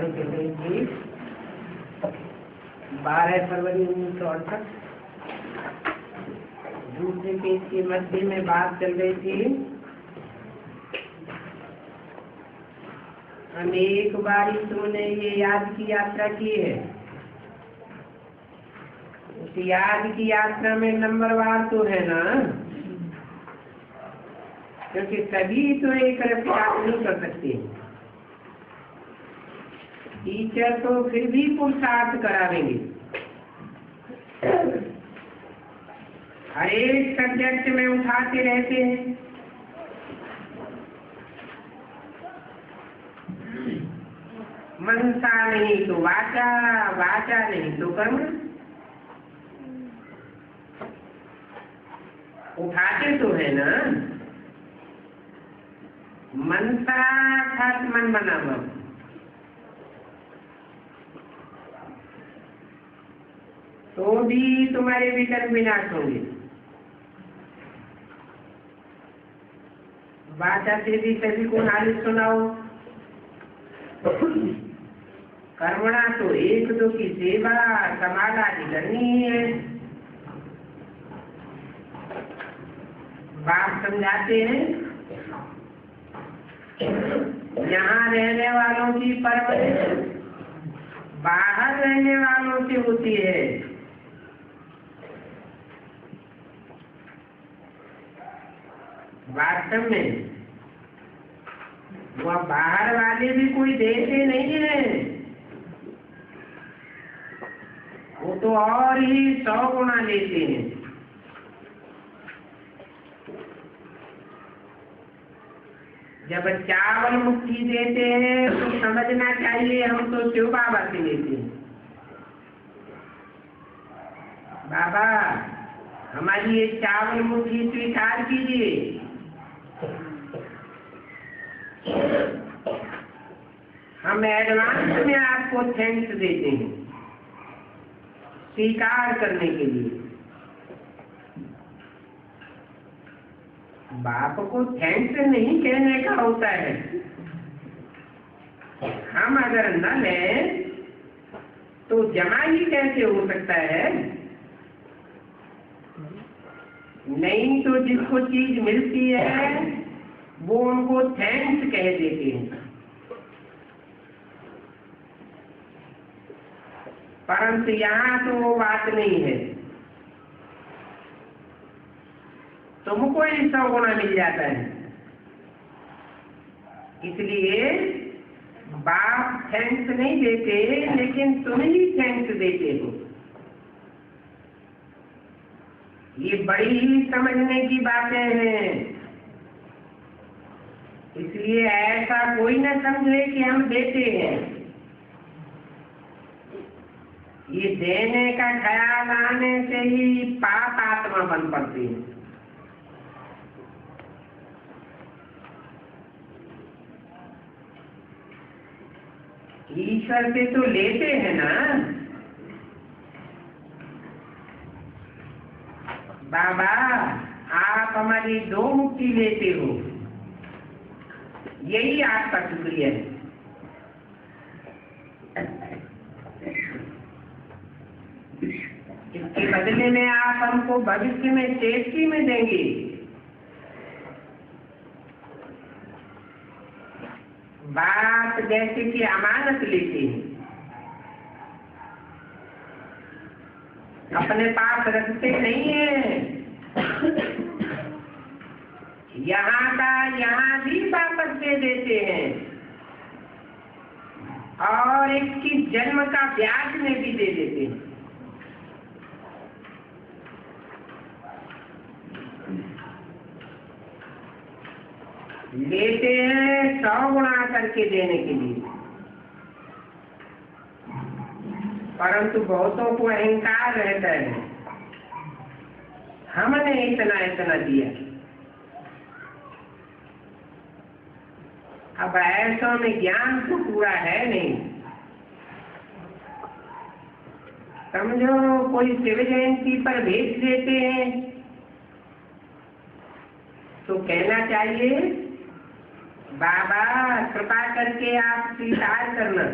कहानी चल रही थी 12 फरवरी 1968 दूसरे पेज के मध्य में बात चल रही थी। अनेक बारी तुमने ये याद की यात्रा की है। उस याद की यात्रा में नंबरवार तो है ना, क्योंकि सभी तो एक तरफ याद नहीं कर सकते। टीचर तो फिर भी पुरुषार्थ करावेंगे। हर एक सब्जेक्ट में उठाते रहते हैं। मनसा नहीं तो वाचा, वाचा नहीं तो कर्म। उठाते तो है ना। मनसा खास मन बनावा, तो भी तुम्हारे विकल्प विनाश होंगे। वाचा से भी सभी को नालिश सुनाओ। कर्मणा तो एक दो की सेवा समाज आदि करनी है। बाप समझाते हैं यहाँ रहने वालों की परवरिश बाहर रहने वालों से होती है। वास्तव में वह बाहर वाले भी कोई देते नहीं है, वो तो और ही 100 गुना लेते हैं। जब चावल मुट्ठी देते हैं तो समझना चाहिए हम तो शिव बाबा से लेते हैं। बाबा हमारी ये चावल मुट्ठी स्वीकार कीजिए। हम एडवांस में आपको थैंक्स देते हैं स्वीकार करने के लिए। बाप को थैंक्स नहीं कहने का होता है। हम अगर न लें तो जमा ही कैसे हो सकता है। नहीं तो जिसको चीज मिलती है वो उनको थैंक्स कह देते हैं। परंतु यहाँ तो वो बात नहीं है। तुमको ही 100 गुना मिल जाता है। इसलिए बाप थैंक्स नहीं देते, लेकिन तुम ही थैंक्स देते हो। ये बड़ी ही समझने की बातें हैं। इसलिए ऐसा कोई न समझे कि हम देते हैं। ये देने का ख्याल आने से ही पाप आत्मा बन पड़ती है। ईश्वर से तो लेते हैं ना। बाबा आप हमारी 2 मुट्ठी लेते हो, यही आपका शुक्रिया है। इसके बदले में आप हमको भविष्य में टेस्टी में देंगे। बात जैसे कि अमानत लेते हैं, अपने पास रखते नहीं है। यहाँ का यहाँ भी वापस दे देते हैं और इसकी जन्म का ब्याज में भी दे देते हैं। लेते हैं 100 गुना करके देने के लिए। परंतु बहुतों को अहंकार रहता है, हमने इतना इतना दिया। अब ऐसा में ज्ञान तो पूरा है नहीं। समझो कोई शिव जयंती पर भेज देते हैं तो कहना चाहिए बाबा कृपा करके आप स्वीकार करना,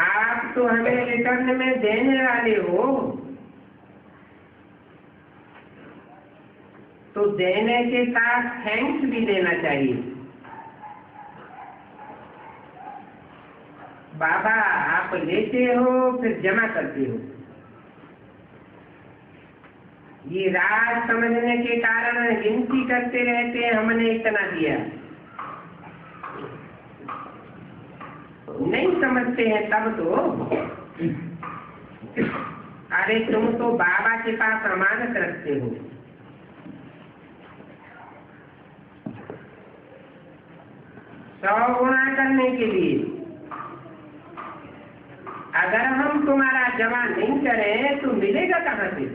आप तो हमें रिटर्न में देने वाले हो, तो देने के साथ थैंक्स भी देना चाहिए। बाबा आप लेते हो फिर जमा करते हो, ये राज समझने के कारण गिनती करते रहते हैं, हमने इतना दिया, नहीं समझते हैं तब तो। अरे तुम तो बाबा के पास अमानत रखते हो, 100 गुना करने के लिए। अगर हम तुम्हारा जमा नहीं करें तो मिलेगा कहाँ से?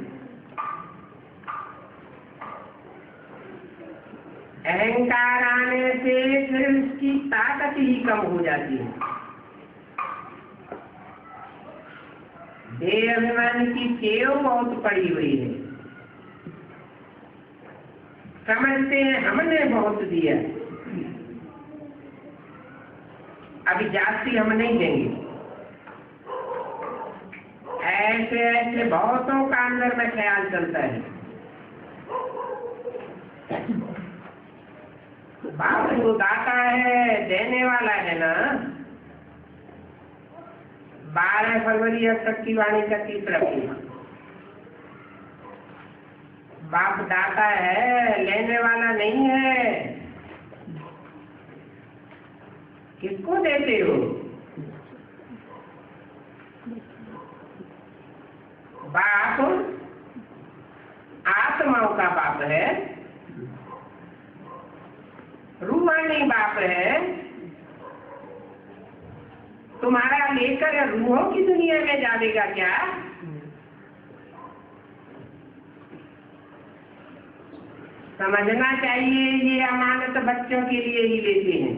अहंकार आने से फिर उसकी ताकत ही कम हो जाती है। देह अभिमान की टेव बहुत पड़ी हुई है, समझते हैं हमने बहुत दिया, अभी जास्ती हम नहीं देंगे। ऐसे ऐसे बहुतों का अंदर में ख्याल चलता है। बाप जो दाता है देने वाला है ना। 12 फरवरी अब तक की वाणी का तीसरा पीढ़ा, बाप दाता है, लेने वाला नहीं है। किसको देते हो? बाप आत्माओं का बाप है, रूहानी बाप है। तुम्हारा लेकर रूहों की दुनिया में जाएगा क्या? समझना चाहिए ये अमानत बच्चों के लिए ही लेते हैं,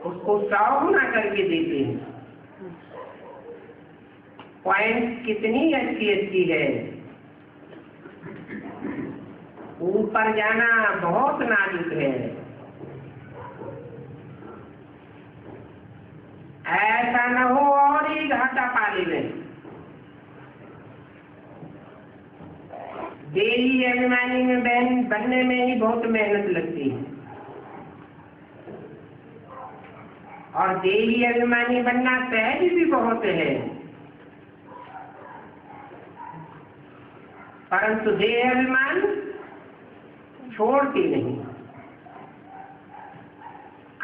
उसको 100 गुना करके देते हैं। पॉइंट कितनी अच्छी अच्छी है, ऊपर जाना बहुत नाजुक है। ऐसा न हो और ही घाटा पाले में। देही अभिमानी में बनने में ही बहुत मेहनत लगती है, और देही अभिमानी बनना सहज भी बहुत है, परंतु देह अभिमान छोड़ती नहीं।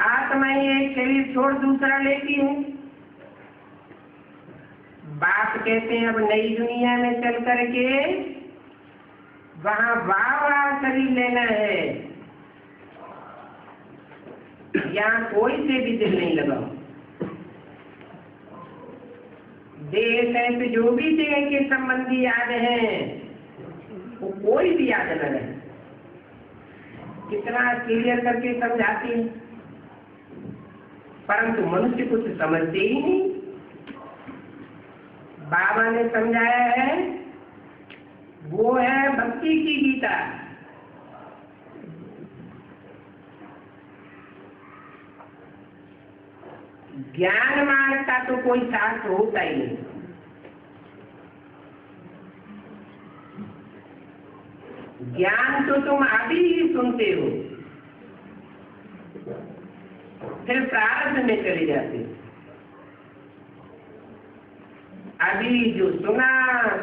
आत्मा ही एक शरीर छोड़ दूसरा लेती है। बाप कहते हैं अब नई दुनिया में चल करके वहां वाह शरीर लेना है, यहाँ कोई से भी दिल नहीं लगाओ। देह से जो भी देह के संबंधी याद हैं वो कोई भी याद न रहे। कितना क्लियर करके समझाती है, परंतु मनुष्य कुछ समझते ही नहीं। बाबा ने समझाया है, वो है भक्ति की गीता। ज्ञान मार्ग का तो कोई शास्त्र होता ही नहीं। ज्ञान तो तुम अभी ही सुनते हो, फिर प्रारब्ध में चले जाते हो। अभी जो सुना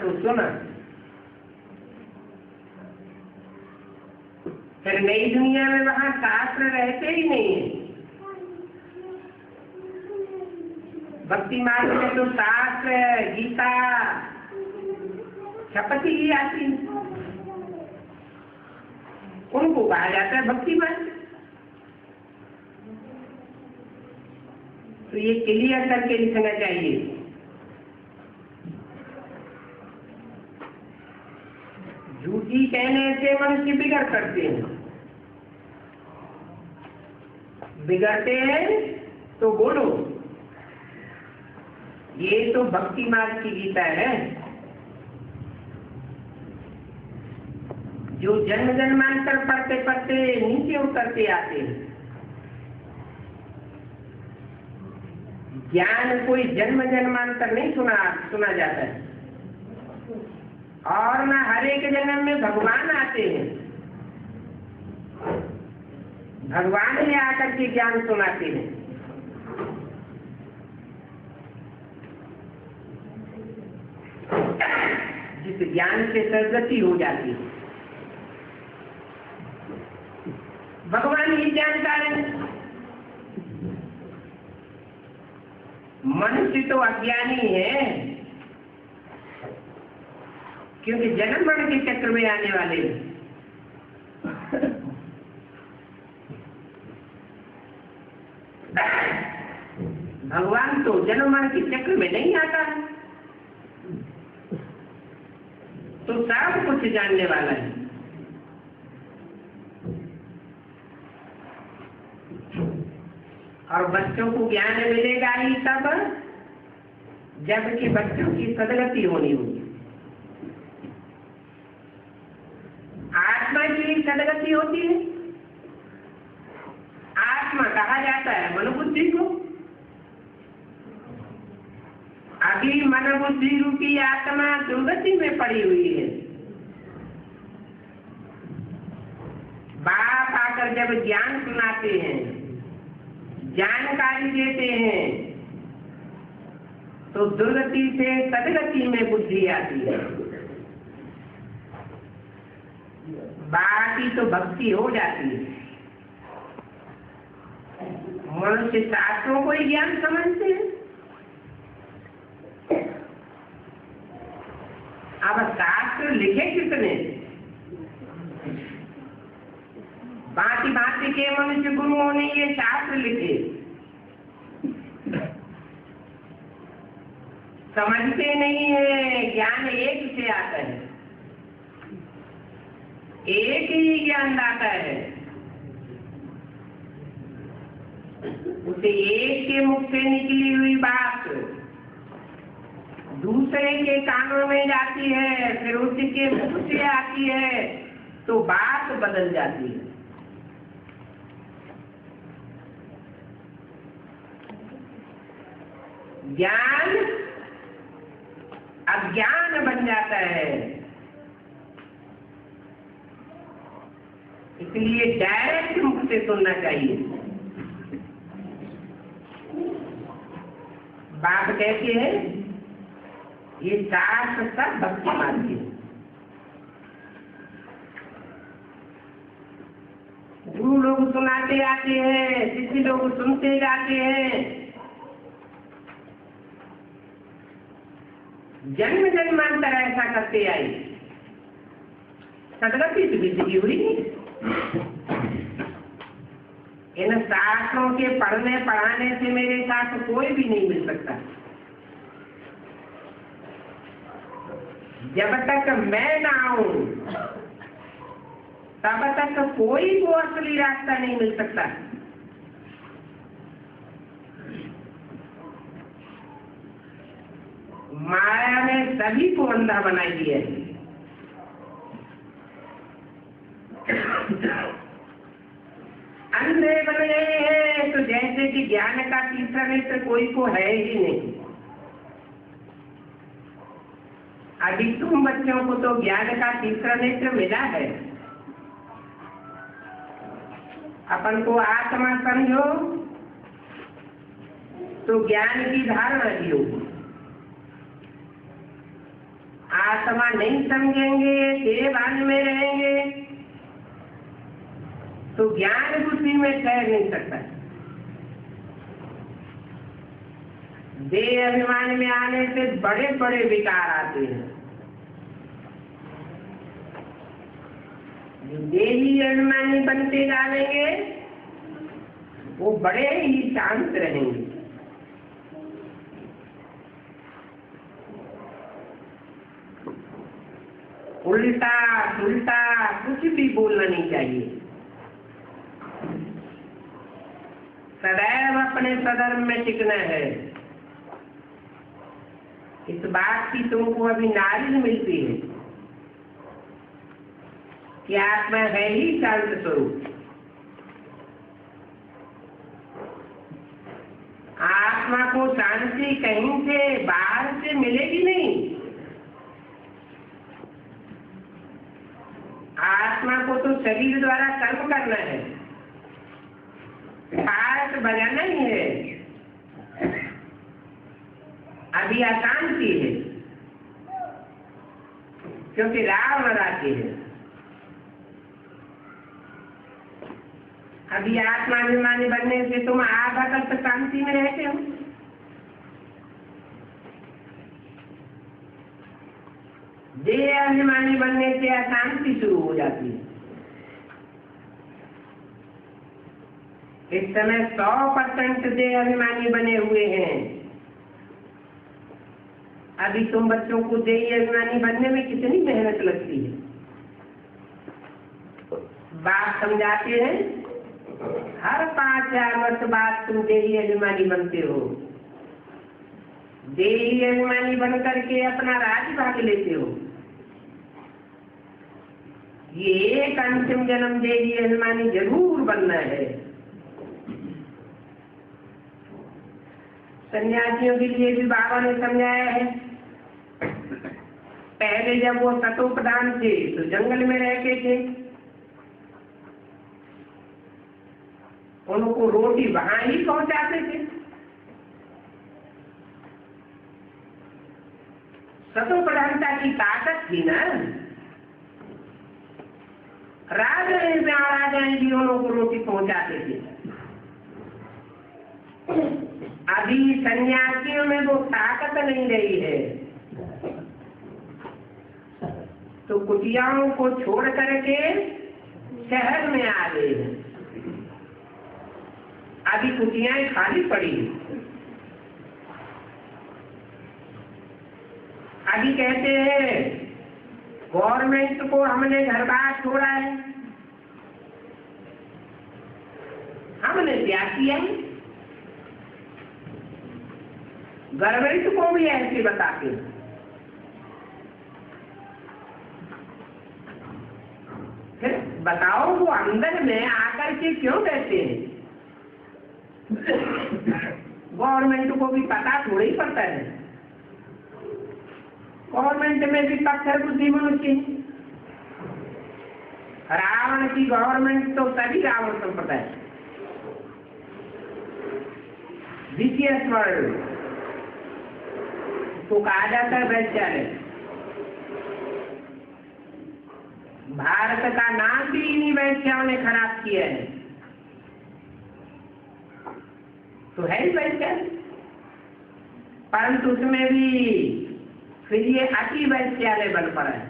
तो सुना, फिर नई दुनिया में वहां शास्त्र रहते ही नहीं है। भक्ति मार्ग में तो शास्त्र गीता शपथ ही आती है, उनको कहा जाता है भक्ति मार्ग। तो ये क्लियर करके लिखना चाहिए। झूठी कहने से मनुष्य बिगड़ करते हैं, बिगड़ते हैं तो बोलो। ये तो भक्ति मार्ग की गीता है। जो जन्म जन्मांतर पढ़ते पढ़ते नीचे उतरते आते हैं। ज्ञान कोई जन्म जन्मांतर नहीं सुना जाता है, और न हर एक जन्म में भगवान आते हैं, भगवान ही आकर के ज्ञान सुनाते हैं। जिस ज्ञान से सदगति हो जाती है, भगवान ही जानकार है। मनुष्य तो अज्ञानी है, क्योंकि जन्म मरण के चक्र में आने वाले हैं। भगवान तो जन्म मरण के चक्र में नहीं आता है, तो सब कुछ जानने वाला है। और बच्चों को ज्ञान मिलेगा ही तब जबकि बच्चों की सदगति होनी होगी। आत्मा की सदगति होती है। आत्मा कहा जाता है मनोबुद्धि को। अभी मनोबुद्धि रूपी आत्मा दुर्गति में पड़ी हुई है। बाप आकर जब ज्ञान सुनाते हैं, जानकारी देते हैं, तो दुर्गति से सदगति में बुद्धि आती है। बाकी तो भक्ति हो जाती है। मनुष्य शास्त्रों को ही ज्ञान समझते हैं। अब शास्त्र लिखे कितने? भांति भांति के मनुष्य गुरुओं ने ये शास्त्र लिखे, समझते नहीं है। ज्ञान एक से आता है, एक ही ज्ञान आता है। उसे एक के मुख से निकली हुई बात दूसरे के कानों में जाती है, फिर उसके मुख से आती है, तो बात बदल जाती है। ज्ञान अज्ञान बन जाता है। इसलिए डायरेक्ट मुख से सुनना चाहिए। बाप कहते हैं ये शास्त्र सब भक्ति मार्ग है। गुरु लोग सुनाते आते हैं, शिष्य लोग सुनते जाते हैं। जन्म जन्मांतर ऐसा करते आए, सदगति तो जिंदगी हुई नहीं। इन शास्त्रों के पढ़ने पढ़ाने से मेरे साथ कोई भी नहीं मिल सकता। जब तक मैं ना आऊं तब तक कोई को असली रास्ता नहीं मिल सकता। माया ने सभी को अंधा बनाई दिया है। अंधे बन गए हैं तो जैसे कि ज्ञान का तीसरा नेत्र कोई को है ही नहीं। अभी तुम बच्चों को तो ज्ञान का तीसरा नेत्र मिला है। अपन को आत्मा समझो तो ज्ञान की धारणा दियो। आत्मा नहीं समझेंगे, देहभान में रहेंगे, तो ज्ञान बुद्धि में ठहर नहीं सकता। देह अभिमान में आने से बड़े बड़े विकार आते हैं। जो देही अभिमानी बनते जाएंगे वो बड़े ही शांत रहेंगे। उल्टा उल्टा कुछ भी बोलना नहीं चाहिए। सदैव अपने सधर्म में टिकना है। इस बात की तुमको अभी नारियल मिलती है। कि आत्मा है ही शांत स्वरूप। आत्मा को शांति कहीं से बाहर से मिलेगी नहीं। आत्मा को तो शरीर द्वारा कर्म करना है, पाठ बजाना ही है। अभी अशांति है क्योंकि रावण राज्य है। अभी आत्माभिमानी बनने से तुम आधा तक शांति में रहते हो। देह अभिमानी बनने से अशांति शुरू हो जाती है। इस समय 100% देह अभिमानी बने हुए हैं। अभी तुम बच्चों को देह अभिमानी बनने में कितनी मेहनत लगती है। बात समझाते हैं, हर 5,000 वर्ष बाद तुम देही अभिमानी बनते हो। देही अभिमानी बन करके अपना राज भाग लेते हो। ये एक अंतिम जन्म देही अभिमानी जरूर बनना है। सन्यासियों के लिए भी बाबा ने समझाया है। पहले जब वो सतोप्रधान थे तो जंगल में रहते थे, उनको रोटी वहां ही पहुंचाते थे। सतोप्रधानता की ताकत थी ना। राजाएं भी उनको रोटी पहुंचाते थे। अभी सन्यासियों में वो ताकत नहीं रही है, तो कुटियाओं को छोड़ करके शहर में आ गए हैं। अभी कुटियाएं खाली पड़ी। अभी कहते हैं गवर्नमेंट को हमने घर बार छोड़ा है, हमने क्या किया। गवर्नमेंट को भी ऐसे बताते हैं। फिर बताओ वो अंदर में आकर के क्यों कहते हैं। गवर्नमेंट को भी पता थोड़ा ही पड़ता है। गवर्नमेंट में भी पत्थर बुद्धि मनुष्य। रावण की गवर्नमेंट तो सभी रावण संप्रदाय, विशेष वर्ल्ड तो कहा जाता है वैश्यालय। भारत का नाम भी इन्हीं वैश्याओं ने खराब किया है। तो है ही वैश्यालय, परंतु उसमें भी फिर ये अति वैश्यालय बन पड़ा है।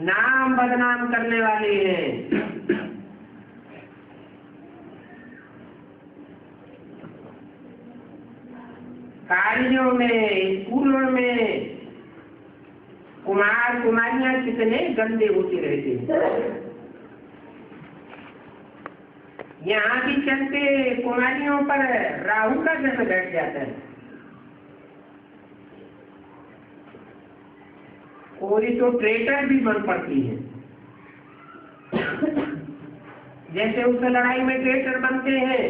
नाम बदनाम करने वाले हैं। कॉलेजों में, स्कूलों में कुमार कुमारियां कितने गंदे होते रहते हैं। यहाँ भी चलते कुमारियों पर राहु का जन्म बैठ जाता है। कोई तो ट्रेटर भी बन पड़ती है। जैसे उस लड़ाई में ट्रेटर बनते हैं,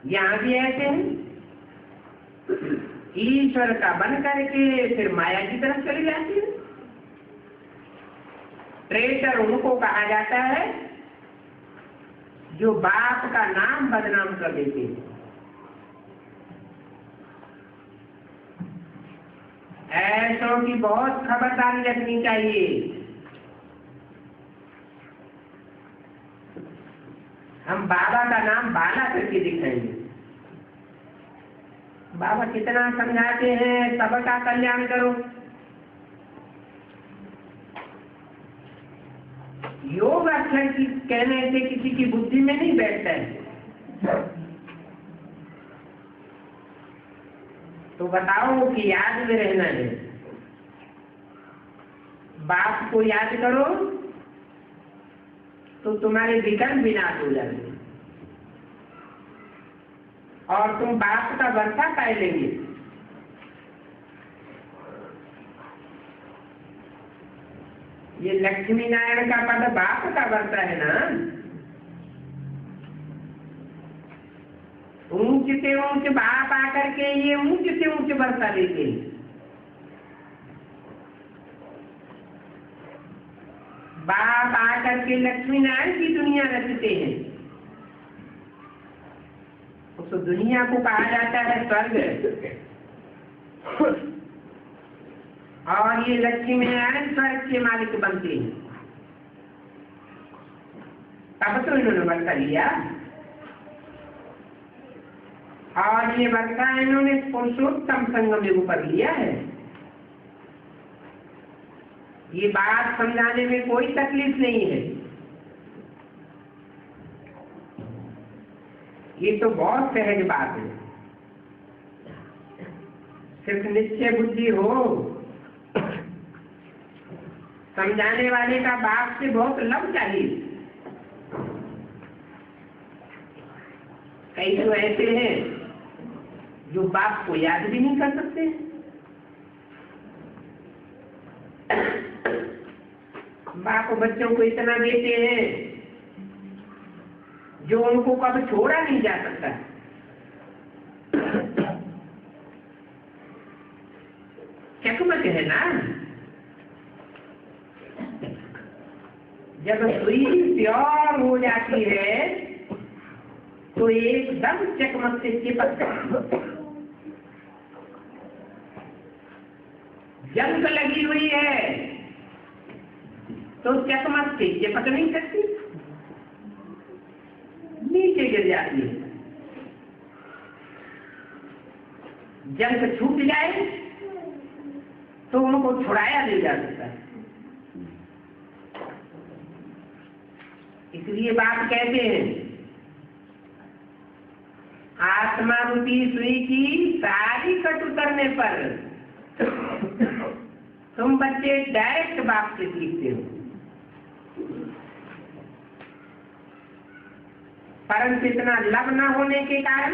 यहाँ भी ऐसे हैं। ईश्वर का बन करके फिर माया की तरफ चली जाती है। ट्रेटर उनको कहा जाता है जो बाप का नाम बदनाम कर देते हैं। ऐसों की बहुत खबरदारी रखनी चाहिए। हम बाबा का नाम बाला करके दिखाएंगे। बाबा कितना समझाते हैं, सबका कल्याण करो। योग अक्षर की कहने से किसी की बुद्धि में नहीं बैठता है। तो बताओ कि याद में रहना है। बाप को याद करो तो तुम्हारे विकल्प विनाश हो जाएंगे और तुम बाप का वर्षा पाए लेंगे। ये लक्ष्मी नारायण का पद बाप का वर्ता है ना। ऊंच से ऊंच बाप आकर के ये ऊंच से ऊंच वर्ता देते हैं। बाप आकर के लक्ष्मी नारायण की दुनिया रचते हैं। उस दुनिया को कहा जाता है स्वर्ग। और ये लक्ष्मी नारायण स्वर्ग के मालिक बनते हैं। तब तो इन्होंने वर्षा लिया। और ये वर्षा इन्होंने पुरुषोत्तम संगम युग पर लिया है। ये बात समझाने में कोई तकलीफ नहीं है। ये तो बहुत सहज बात है। सिर्फ निश्चय बुद्धि हो, समझाने वाले का बाप से बहुत लव चाहिए। कई तो ऐसे हैं जो बाप को याद भी नहीं कर सकते। बाप बच्चों को इतना देते हैं जो उनको कभी छोड़ा नहीं जा सकता। चकमक है ना। जब सुई प्योर हो जाती है तो एकदम चकमक से चिपक जंग लगी हुई है तो चकमक से चिपक नहीं सकती, नीचे गिर जाती है। जंग छूट जाए तो उनको छुड़ाया नहीं जा सकता। इसलिए बात कहते हैं आत्मा रूपी सुई की सारी कट उतरने पर तुम बच्चे डायरेक्ट बाप से सीखते हो। परंतु इतना लव न होने के कारण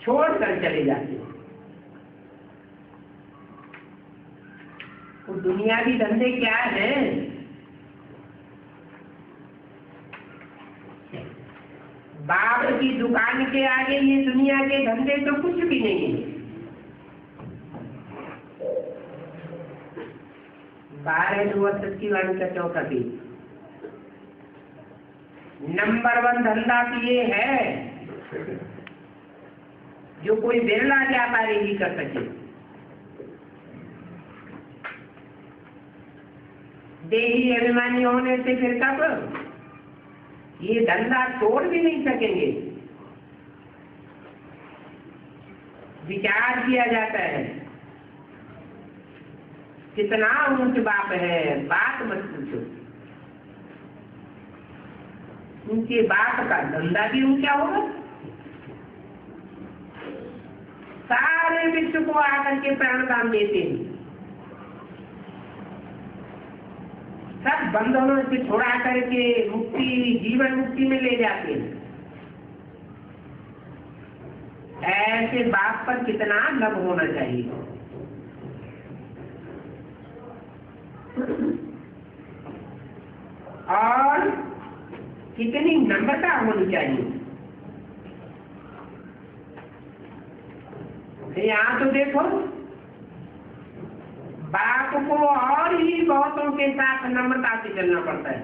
छोड़ कर चले जाते हो। तो दुनियावी धंधे क्या है? बाप की दुकान के आगे ये दुनिया के धंधे तो कुछ भी नहीं है। 12 की वाणी का चौथा पेज। नंबर 1 धंधा तो ये है जो कोई बिरला व्यापारी ही कर सके। देही अभिमानी होने से फिर कब ये धंधा छोड़ भी नहीं सकेंगे। विचार किया जाता है कितना ऊंच बाप है, बात मत पूछो। उनके बाप का धंधा भी ऊंचा होगा। सारे विश्व को आकर के प्राणदान देते हैं। सब बंधनों से छुड़ा करके मुक्ति, जीवन मुक्ति में ले जाते हैं। ऐसे बाप पर कितना लव होना चाहिए। और कितनी नम्रता होनी चाहिए। यहाँ तो देखो बाप को और ही बहुतों के साथ नम्रता से चलना पड़ता है।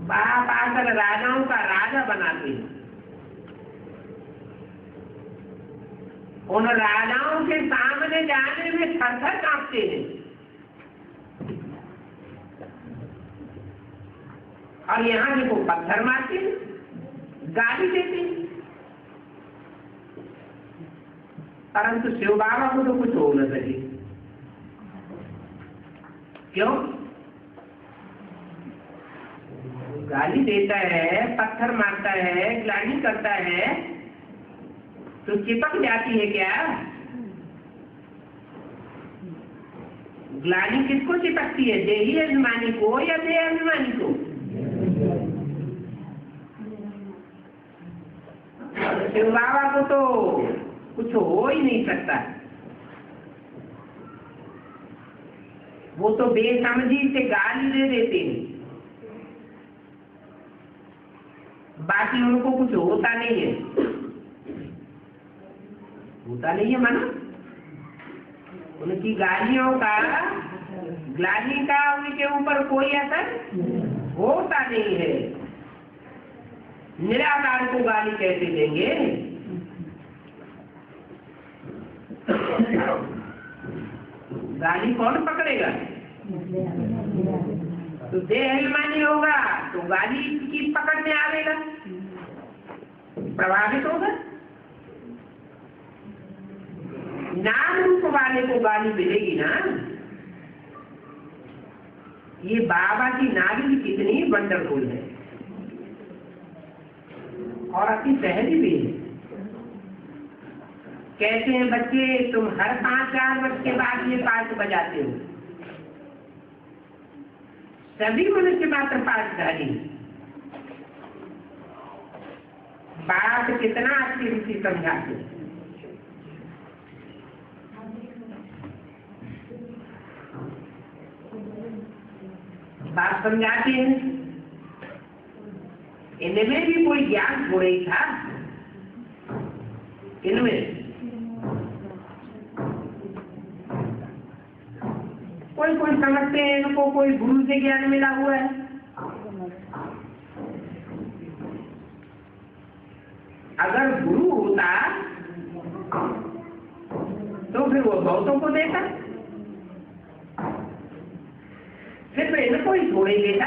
बाप आकर राजाओं का राजा बनाते हैं। उन राजाओं के सामने जाने में थर-थर कांपते हैं। और यहाँ देखो पत्थर मारते हैं, गाली देते हैं। परंतु शिव बाबा को तो कुछ हो न सके। क्यों? गाली देता है, पत्थर मारता है, ग्लानि करता है तो चिपक जाती है क्या? ग्लानि किसको चिपकती है? देही अभिमानी को या देह अभिमानी को? शिव बाबा को तो कुछ हो ही नहीं सकता। वो तो बेसमझी से गाली दे देते हैं, बाकी उनको कुछ होता नहीं है, होता नहीं है माना उनकी गालियों का, ग्लानि का उनके ऊपर कोई असर होता नहीं है। निराकार को गाली कैसे देंगे? गाली कौन पकड़ेगा? तो देहमानी होगा तो गाली की पकड़ में आवेगा, प्रभावित होगा। नाम रूप वाले को गाली मिलेगी ना। ये बाबा की नारी कितनी वंडरफुल है और अति सहज भी है। कहते हैं बच्चे तुम हर 5-4 वर्ष के बाद ये पाठ बजाते हो। सभी मनुष्य मात्र पाठधारी। बात कितना अच्छी रूचि समझाते हैं। बात समझाते हैं, इनमें भी कोई ज्ञान थोड़ा ही था। इनमें कोई कोई समझते हैं इनको कोई गुरु से ज्ञान मिला हुआ है। अगर गुरु होता तो फिर वो बहुतों को देता, सिर्फ इनको ही थोड़े देता,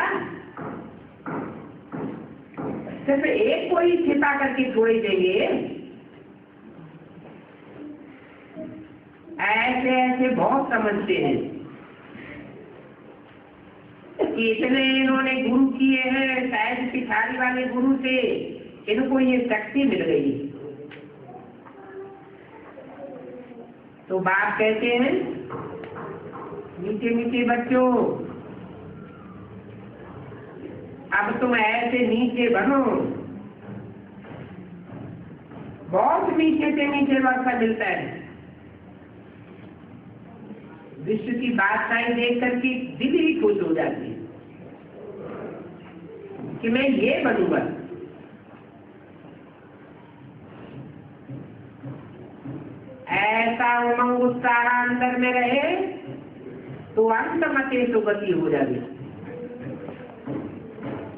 सिर्फ एक को ही छिपा करके थोड़े देंगे। ऐसे ऐसे बहुत समझते हैं कि इतने इन्होंने गुरु किए हैं, शायद पिछाड़ी वाले गुरु से इनको ये शक्ति मिल गई। तो बाप कहते हैं मीठे मीठे बच्चों, अब तुम ऐसे नीचे बनो। बहुत मीठे से मीठे वर्षा मिलता है। विश्व की बादशाही देख करके दिल ही खुश हो जाती है कि मैं ये बनूंगा। ऐसा उमंग उत्साह अंदर में रहे तो अंत मते सुगति हो जाएगी।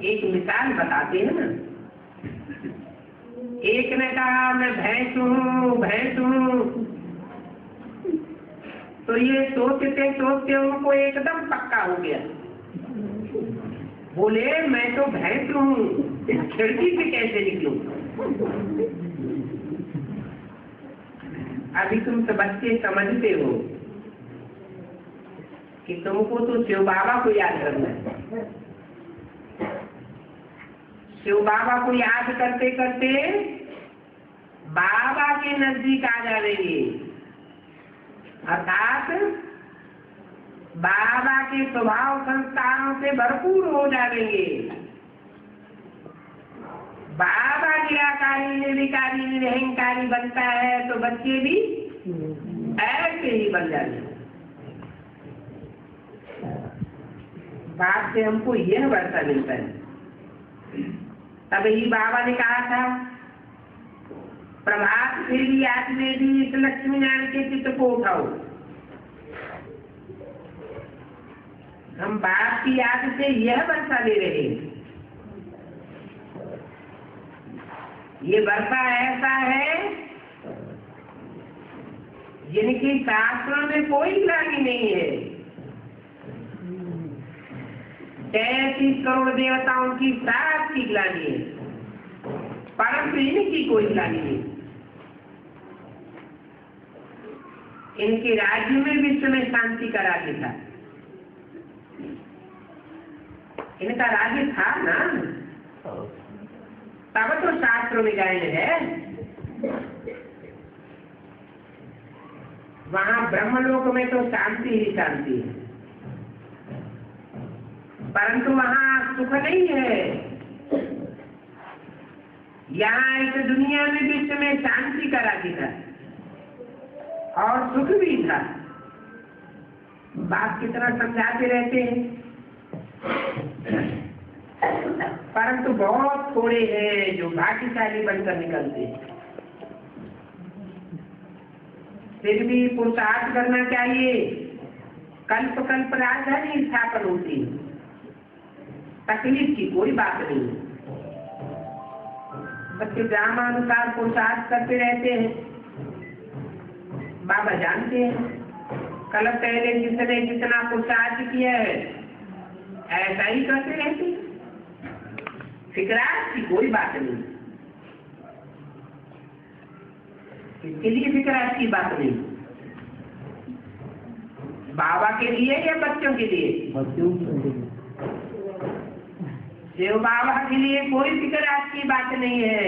एक मिसाल बताते हैं ना। एक ने कहा मैं भैंस हूँ, तो ये सोचते सोचते उनको एकदम पक्का हो गया। बोले मैं तो भैंस हूँ, इस खिड़की से कैसे निकलूं? अभी तुम सब बच्चे समझते हो कि तुमको तो शिव बाबा को याद करना है। शिव बाबा को याद करते करते बाबा के नजदीक आ जाएंगे, अर्थात बाबा के स्वभाव संस्कारों से भरपूर हो जाएंगे। बाबा निराकारी निर्विकारी निरहंकारी बनता है तो बच्चे भी ऐसे ही बन जाते। बाप से हमको यह वर्षा मिलता है। तब ही बाबा ने कहा था प्रभात फेरी आज में भी इस लक्ष्मी नारायण के चित्र को उठाओ। हम बाप की याद से यह वर्षा ले रहे हैं। ये वर्षा ऐसा है जिनकी शास्त्रों में कोई ग्लानि नहीं है। 33 करोड़ देवताओं की सात की ग्लानि है, परंतु इनकी कोई ग्लानि नहीं। इनके राज्य में विश्व में शांति का राज्य था। इनका राज्य था ना, तब तो शास्त्रों में गायन है। वहां ब्रह्मलोक में तो शांति ही शांति है, परंतु वहां सुख नहीं है। यहाँ इस दुनिया में विश्व में शांति का राज्य था। और सुख भी था। बाप कितना समझाते रहते हैं, परंतु बहुत थोड़े हैं जो भाग्यशाली बनकर निकलते हैं। फिर भी पुरुषार्थ करना चाहिए। कल्प कल्प राजधानी स्थापन होती है, तकलीफ की कोई बात नहीं। बच्चे ग्रामानुसार पुरुषार्थ करते रहते हैं। बाबा जानते हैं कल पहले जिसने जितना पुरुषार्थ किया है ऐसा ही करते रहते हैं। फिक्रात की कोई बात नहीं। किसके लिए फिक्रात की बात नहीं? बाबा के लिए या बच्चों के लिए? बच्चों के लिए। शिव बाबा के लिए कोई फिक्रात की बात नहीं है,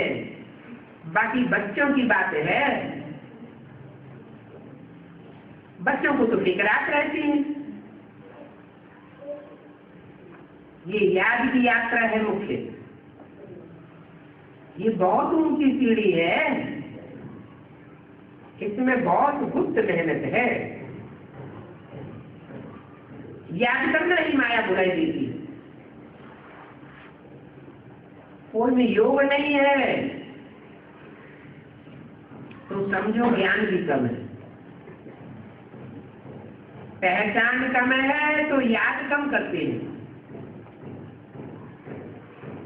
बाकी बच्चों की बात है। बच्चों को तो फिक्रात रहती है। ये याद की यात्रा है मुख्य। ये बहुत ऊंची सीढ़ी है, इसमें बहुत गुप्त मेहनत है। याद करना ही माया बुलाई देती है। कोई योग नहीं है तो समझो ज्ञान भी कम है। पहचान कम है तो याद कम करते हैं,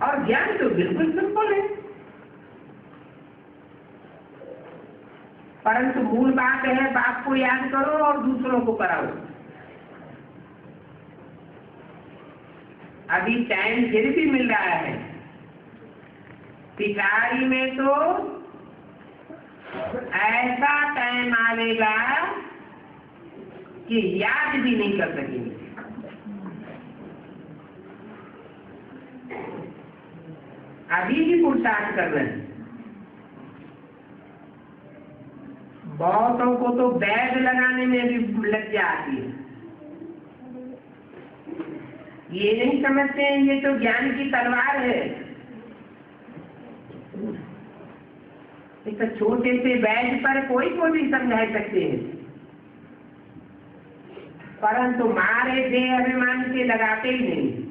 और ज्ञान तो बिल्कुल सिंपल है। परंतु मूल बात है बाप को याद करो और दूसरों को कराओ। अभी टाइम फिर भी मिल रहा है। पिछाड़ी में तो ऐसा टाइम आएगा कि याद भी नहीं कर सकेंगे। अभी भी पुरुषार्थ कर रहे हैं। बहुतों को तो बैग लगाने में भी लज्जा आती है। ये नहीं समझते हैं ये तो ज्ञान की तलवार है। इस छोटे से बैग पर कोई को भी समझा सकते हैं, परंतु मारे देह अभिमान से लगाते ही नहीं।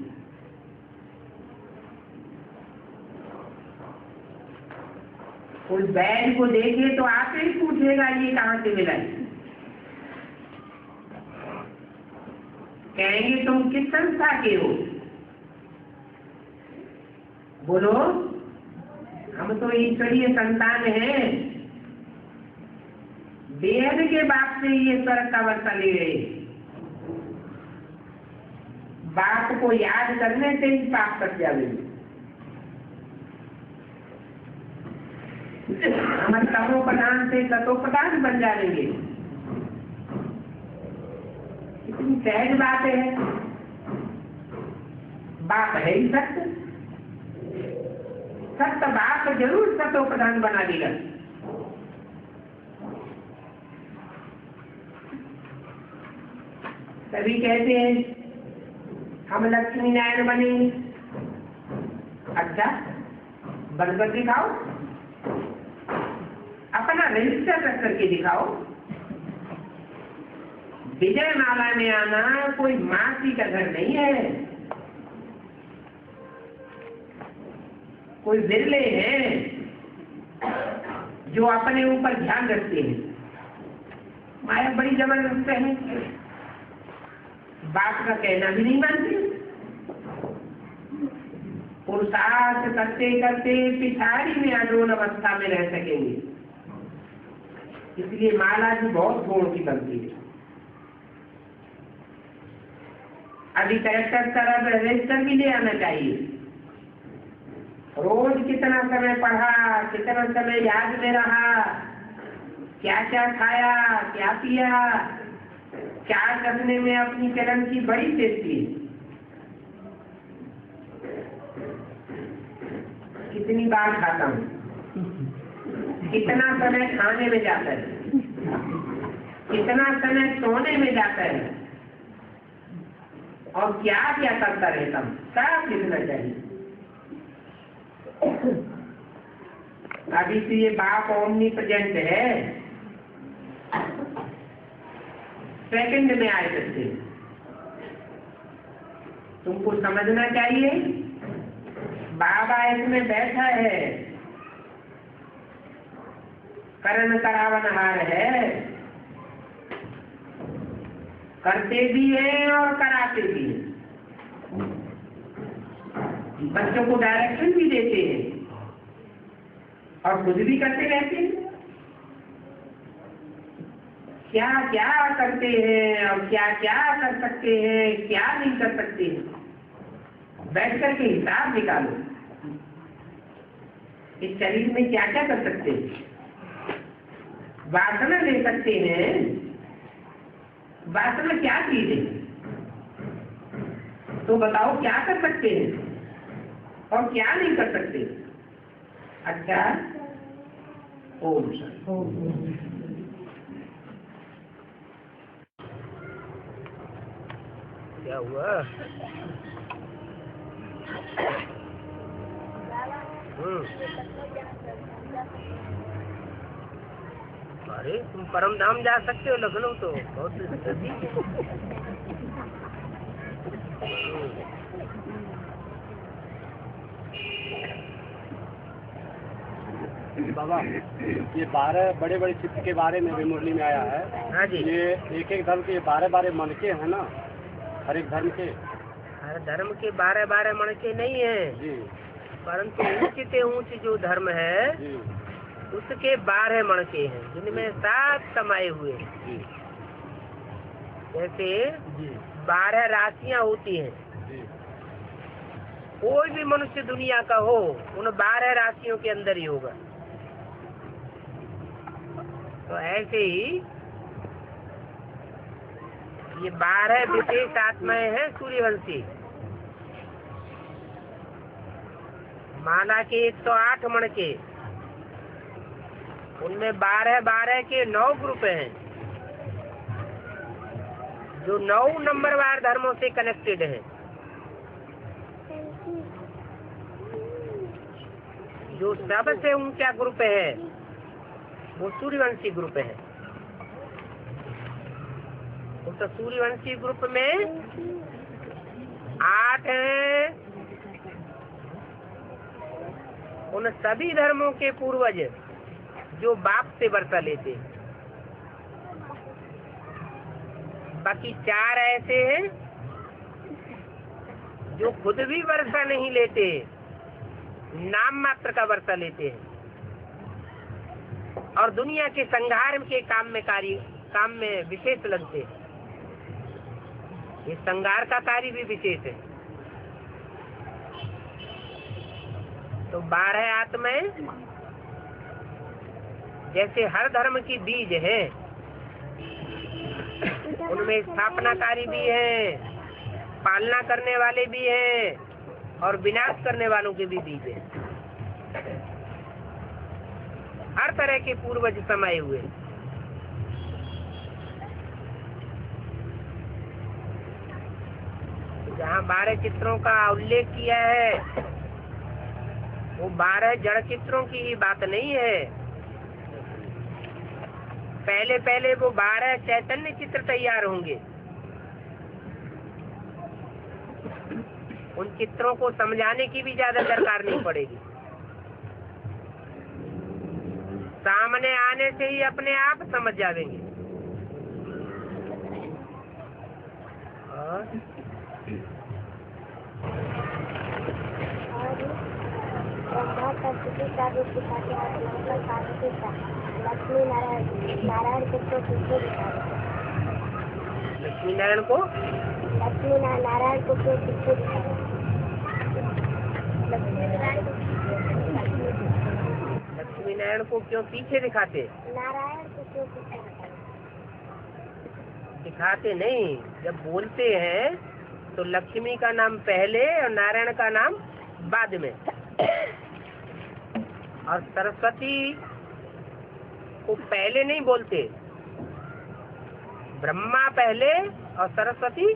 उस बैग को देखे तो आपसे ही पूछेगा ये कहां से मिला। कहेंगे तुम किस संस्था के हो? बोलो हम तो ईश्वरीय संतान हैं। वेद के बाप से ये स्वर्ग का वर्षा ले गए। बाप को याद करने से ही पाप कट जाएंगे। हम तमो प्रधान से ततो प्रधान बन जाएंगे। इतनी सहज बात है। बाप है ही सत्य। सत्य बाप जरूर ततो प्रधान बना देगा। सभी कहते हैं हम लक्ष्मी नारायण बनेंगे। अच्छा बनकर दिखाओ, अपना रजिस्टर रख करके दिखाओ। विजय माला में आना कोई मासी का घर नहीं है। कोई बिरले हैं जो अपने ऊपर ध्यान रखते हैं। माया बड़ी जबरदस्त है। बात का कहना भी नहीं मानती। पुरुषार्थ करते करते पिछाड़ी में अडोल अवस्था में रह सकेंगे। इसलिए माला भी बहुत गुण की बनती है। अभी करेक्टर तरफ रजिस्टर भी ले आना चाहिए। रोज कितना समय पढ़ा, कितना समय याद में रहा, क्या क्या खाया, क्या पिया, क्या करने में अपनी चरण की बड़ी सेफ्टी। कितनी बार खाता हूँ, कितना समय खाने में जाता है, कितना समय सोने में जाता है, और क्या क्या करता रहता हूँ, सब लिखना चाहिए। अभी तो ये बाप ओमनी प्रेजेंट है। सेकंड में आए करते हैं। तुमको समझना चाहिए बाबा इसमें बैठा है, करण करावनहार है, करते भी हैं और कराते भी हैं, बच्चों को डायरेक्शन भी देते हैं और खुद भी करते रहते हैं। क्या क्या करते हैं और क्या क्या कर सकते हैं, क्या नहीं कर सकते हैं, बैठ करके हिसाब निकालो। इस शरीर में क्या क्या कर सकते हैं? वासना ले सकते हैं। वासना क्या चीज है? तो बताओ क्या कर सकते हैं और क्या नहीं कर सकते? अच्छा, ओम शांति। क्या हुआ? अरे तुम परम धाम जा सकते हो, लखनऊ तो बहुत नजदीक है। बाबा, ये 12 बड़े बड़े चित्र के बारे में भी मुरली में आया है। हाँ जी। ये एक एक धर्म के 12 मनके हैं ना, हर एक धर्म के। हर धर्म के 12 मनके नहीं है जी, परंतु ऊंच से ऊंच जो धर्म है जी, उसके 12 मणके हैं, जिनमें 7 समाये हुए हैं। जी, जैसे जी, 12 राशियां होती हैं। जी, कोई भी मनुष्य दुनिया का हो उन 12 राशियों के अंदर ही होगा। तो ऐसे ही ये 12 विशेष आत्माएं हैं सूर्यवंशी। माला के 108 मणके, उनमें 12 के 9 ग्रुप हैं जो 9 नंबरवार धर्मों से कनेक्टेड हैं। जो सबसे ऊंचा ग्रुप है वो सूर्यवंशी ग्रुप है। उस सूर्यवंशी ग्रुप में 8 हैं उन सभी धर्मों के पूर्वज जो बाप से वर्षा लेते। बाकी 4 ऐसे हैं जो खुद भी वर्षा नहीं लेते, नाम मात्र का वर्षा लेते हैं और दुनिया के संहार के काम में विशेष लगते हैं। ये संहार का कार्य भी विशेष है। तो 12 आत्माएं जैसे हर धर्म की बीज है, उनमें स्थापनाकारी भी है, पालना करने वाले भी हैं और विनाश करने वालों के भी बीज हैं। हर तरह के पूर्वज समाये हुए। जहाँ 12 चित्रों का उल्लेख किया है वो 12 जड़ चित्रों की ही बात नहीं है। पहले पहले वो 12 चैतन्य चित्र तैयार होंगे। उन चित्रों को समझाने की भी ज्यादा दरकार नहीं पड़ेगी, सामने आने से ही अपने आप समझ जाएंगे। लक्ष्मी नारायण को क्यों लक्ष्मी नारायण को क्यों पीछे दिखाया? लक्ष्मी नारायण को क्यों पीछे दिखाते? नारायण को क्यों पीछे दिखाते नहीं। जब बोलते हैं तो लक्ष्मी का नाम पहले और नारायण का नाम बाद में, और सरस्वती को पहले नहीं बोलते। ब्रह्मा पहले और सरस्वती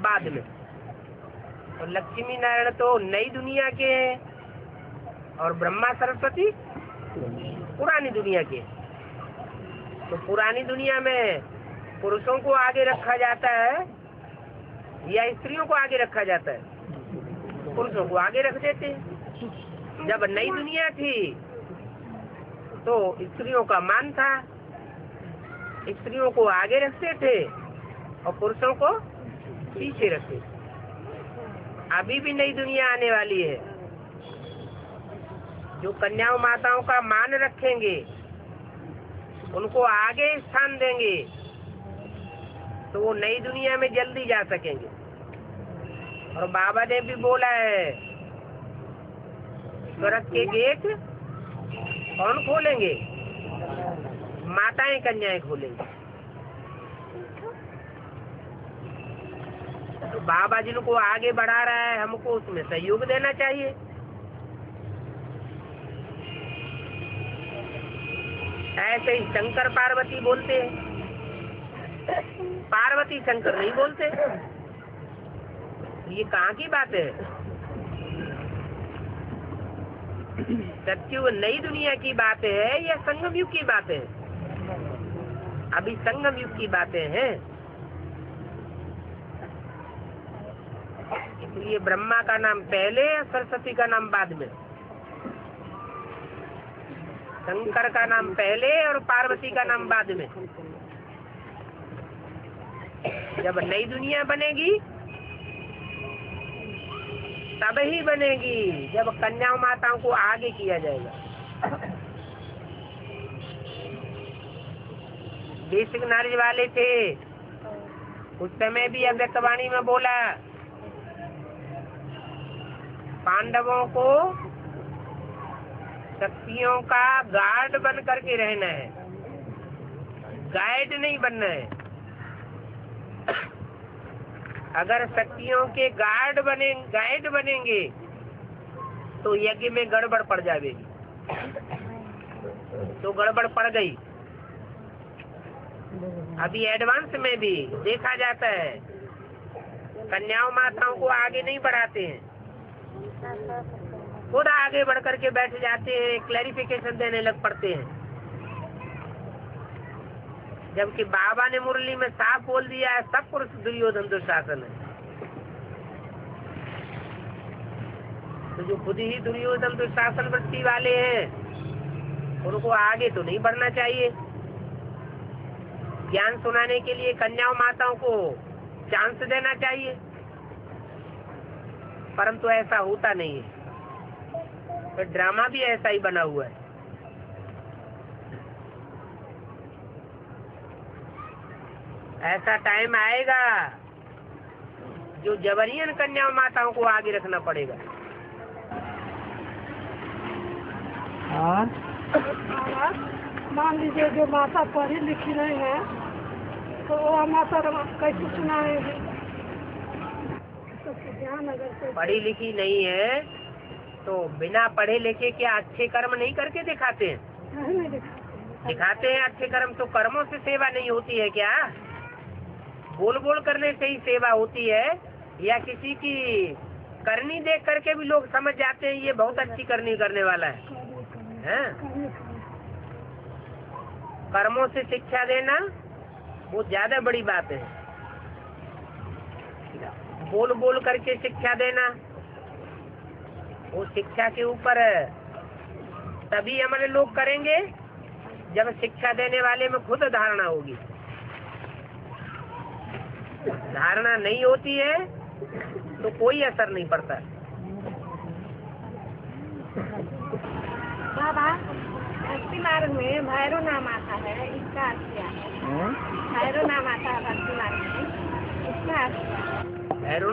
बाद में। तो लक्ष्मी नारायण तो नई दुनिया के हैं और ब्रह्मा सरस्वती पुरानी दुनिया के। तो पुरानी दुनिया में पुरुषों को आगे रखा जाता है या स्त्रियों को आगे रखा जाता है? पुरुषों को आगे रख देते हैं। जब नई दुनिया थी तो स्त्रियों का मान था, स्त्रियों को आगे रखते थे और पुरुषों को पीछे रखते थे। अभी भी नई दुनिया आने वाली है, जो कन्याओं माताओं का मान रखेंगे, उनको आगे स्थान देंगे, तो वो नई दुनिया में जल्दी जा सकेंगे। और बाबा ने भी बोला है, स्वर्ग के गेट कौन खोलेंगे? माताएं कन्याएं खोलेंगे। तो बाबा जिनको आगे बढ़ा रहा है, हमको उसमें सहयोग देना चाहिए। ऐसे ही शंकर पार्वती बोलते हैं, पार्वती शंकर नहीं बोलते। ये कहाँ की बात है? सत्युग नई दुनिया की बात है या संगम युग की बात है? अभी संगम युग की बातें हैं। इसलिए ब्रह्मा का नाम पहले, सरस्वती का नाम बाद में, शंकर का नाम पहले और पार्वती का नाम बाद में। जब नई दुनिया बनेगी तब ही बनेगी जब कन्याओं माताओं को आगे किया जाएगा। बेसिक नॉलेज वाले थे, उस समय भी अव्यक्तवाणी में बोला, पांडवों को शक्तियों का गार्ड बन करके रहना है, गाइड नहीं बनना है। अगर शक्तियों के गाइड बनेंगे तो यज्ञ में गड़बड़ पड़ जाएगी। तो गड़बड़ पड़ गई। अभी एडवांस में भी देखा जाता है, कन्याओं माताओं को आगे नहीं बढ़ाते हैं, खुद आगे बढ़ करके बैठ जाते हैं, क्लैरिफिकेशन देने लग पड़ते हैं। जबकि बाबा ने मुरली में साफ बोल दिया है, सब पुरुष दुर्योधन दुशासन है। तो जो खुद ही दुर्योधन दुशासन वृत्ति वाले हैं, उनको आगे तो नहीं बढ़ना चाहिए। ज्ञान सुनाने के लिए कन्याओं माताओं को चांस देना चाहिए, परंतु ऐसा होता नहीं है। तो ड्रामा भी ऐसा ही बना हुआ है। ऐसा टाइम आएगा जो जबरियन कन्याओं माताओं को आगे रखना पड़ेगा। मान लीजिए जो माता पढ़ी लिखी नहीं है तो वो माता कैसे सुनाएंगे? पढ़ी लिखी नहीं है तो बिना पढ़े लिखे क्या अच्छे कर्म नहीं करके दिखाते हैं? दिखाते हैं अच्छे कर्म। तो कर्मों से सेवा नहीं होती है क्या? बोल बोल करने से ही सेवा होती है, या किसी की करनी देख करके भी लोग समझ जाते हैं ये बहुत अच्छी करनी करने वाला है? कर्मों से शिक्षा देना वो ज्यादा बड़ी बात है। बोल बोल करके शिक्षा देना, वो शिक्षा के ऊपर तभी हमारे लोग करेंगे जब शिक्षा देने वाले में खुद धारणा होगी। धारणा नहीं होती है तो कोई असर नहीं पड़ता। बाबा भक्ति मार्ग में भैरव नाम आता है, इसका अर्थ क्या है? भैरव नाम आता है भक्ति मार्ग में, इसका अर्थ क्या है? भैरव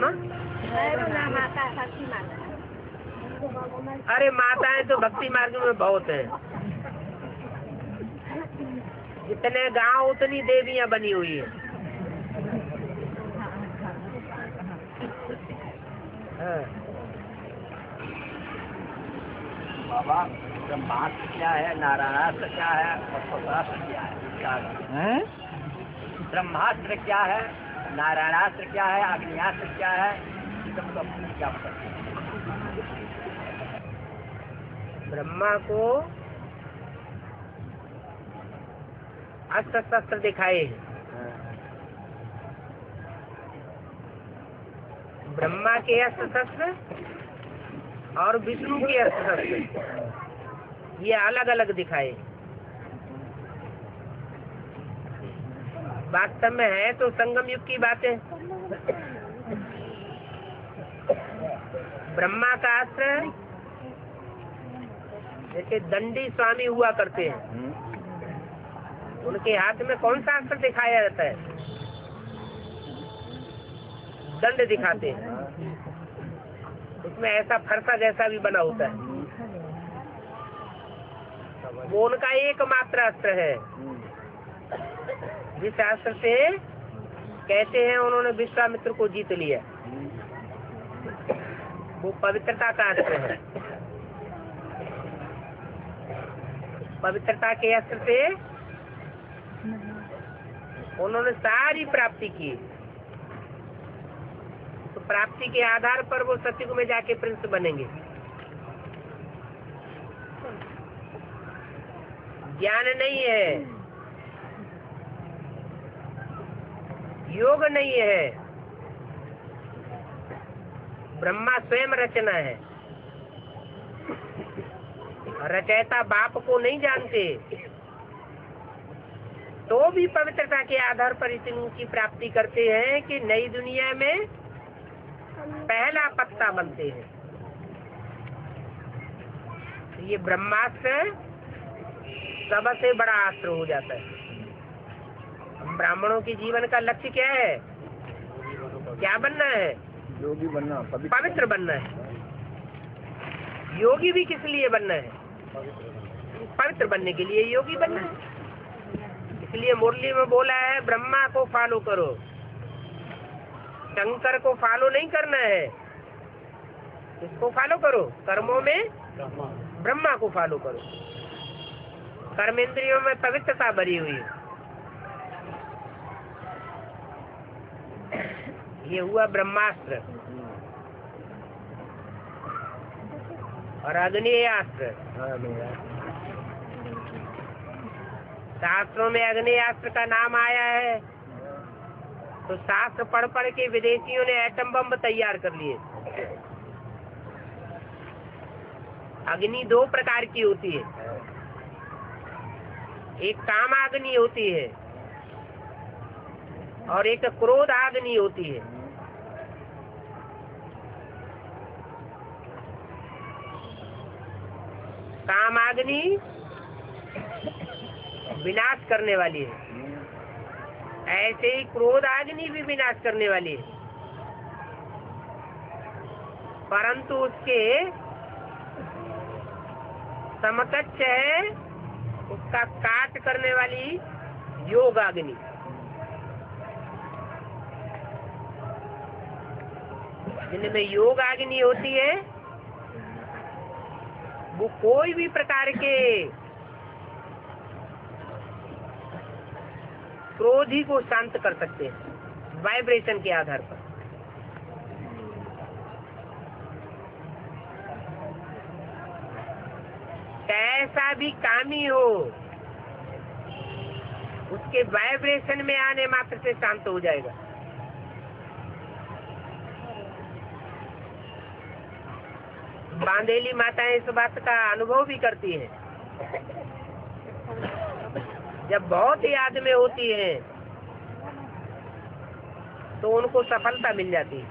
नाम आता है भक्ति मार्ग में। अरे माताएं तो भक्ति मार्ग में बहुत है। जितने गांव उतनी देवियां बनी हुई है। बाबा ब्रह्मास्त्र क्या है, नारायणास्त्र क्या है और स्वशास्त्र क्या है? ब्रह्मास्त्र क्या है, नारायणास्त्र क्या है, अग्नियास्त्र क्या है, सब अपनी क्या पता? ब्रह्मा को अस्त्र शस्त्र दिखाए हैं, ब्रह्मा के अस्त्र शस्त्र और विष्णु के अस्त्र शस्त्र ये अलग अलग दिखाए। वास्तव में है तो संगम युग की बातें। ब्रह्मा का अस्त्र जैसे दंडी स्वामी हुआ करते हैं, उनके हाथ में कौन सा अस्त्र दिखाया जाता है? दंड दिखाते हैं। उसमें ऐसा फरसा जैसा भी बना होता है, वो उनका एकमात्र अस्त्र है। जिस अस्त्र से कहते हैं उन्होंने विश्वामित्र को जीत लिया, वो पवित्रता का अस्त्र है। पवित्रता के अस्त्र से उन्होंने सारी प्राप्ति की। तो प्राप्ति के आधार पर वो सतयुग में जाके प्रिंस बनेंगे। ज्ञान नहीं है, योग नहीं है, ब्रह्मा स्वयं रचना है। रचयिता बाप को नहीं जानते तो भी पवित्रता के आधार पर इतनी ऊंची प्राप्ति करते हैं कि नई दुनिया में पहला पत्ता बनते हैं। ये ब्रह्मास्त्र सबसे बड़ा अस्त्र हो जाता है। ब्राह्मणों के जीवन का लक्ष्य क्या है? क्या बनना है? योगी बनना, पवित्र बनना है। योगी भी किस लिए बनना है? पवित्र बनने के लिए योगी बनना है। इसलिए मुरली में बोला है ब्रह्मा को फॉलो करो, शंकर को फॉलो नहीं करना है। इसको फॉलो करो, कर्मों में ब्रह्मा को फॉलो करो। कर्मेंद्रियों में पवित्रता भरी हुई है। ये हुआ ब्रह्मास्त्र। और अग्नेयास्त्र, शास्त्रों में अग्नेयास्त्र का नाम आया है तो शास्त्र पढ़ पढ़ के विदेशियों ने एटम बम तैयार कर लिए। अग्नि दो प्रकार की होती है, एक कामाग्नि होती है और एक क्रोधाग्नि होती है। कामाग्नि विनाश करने वाली है, ऐसे ही क्रोधाग्नि भी विनाश करने वाली है, परंतु उसके समकक्ष है उसका काट करने वाली योगाग्नि। जिनमें योगाग्नि होती है वो कोई भी प्रकार के क्रोधी को शांत कर सकते हैं वाइब्रेशन के आधार पर। कैसा भी कामी हो उसके वाइब्रेशन में आने मात्र से शांत हो जाएगा। बांदेली माताएं इस बात का अनुभव भी करती हैं। जब बहुत याद में होती हैं तो उनको सफलता मिल जाती है।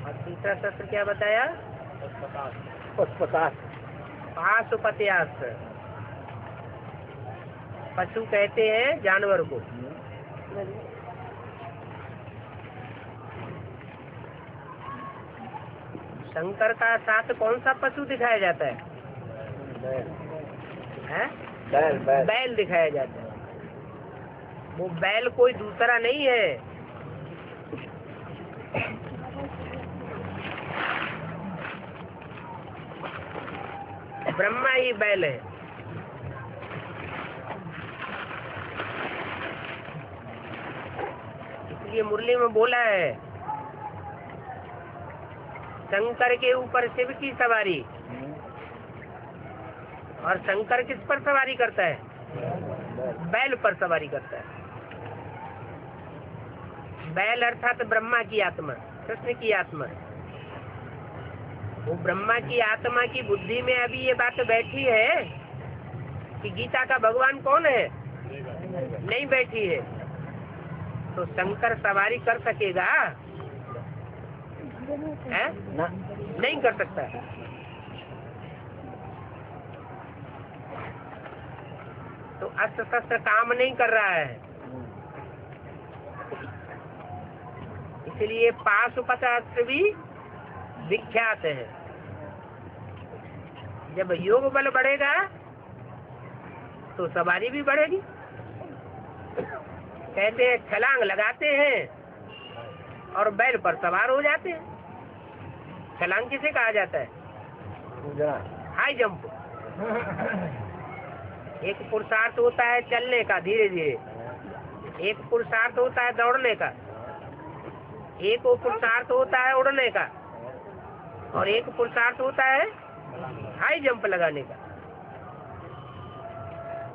और तीसरा शस्त्र क्या बताया? पाशुपत्यास्त्र। पशु कहते हैं जानवर को। शंकर का साथ कौन सा पशु दिखाया जाता है? बैल दिखाया जाता है। वो बैल कोई दूसरा नहीं है, ब्रह्मा ही बैल है। इसलिए मुरली में बोला है शंकर के ऊपर शिव की सवारी। और शंकर किस पर सवारी करता है? बैल पर सवारी करता है। बैल अर्थात ब्रह्मा की आत्मा, कृष्ण की आत्मा। वो ब्रह्मा की आत्मा की बुद्धि में अभी ये बात बैठी है कि गीता का भगवान कौन है, नहीं बैठी है, तो शंकर सवारी कर सकेगा है? नहीं कर सकता। तो अस्त्र शस्त्र काम नहीं कर रहा है, इसलिए पाशुपत अस्त्र भी विख्यात है। जब योग बल बढ़ेगा तो सवारी भी बढ़ेगी। कहते हैं छलांग लगाते हैं और बैल पर सवार हो जाते हैं। छलांग किसे कहा जाता है? High jump. एक पुरुषार्थ होता है चलने का धीरे धीरे, एक पुरुषार्थ होता है दौड़ने का, एक पुरुषार्थ होता है उड़ने का, और एक पुरुषार्थ होता है हाई जंप लगाने का।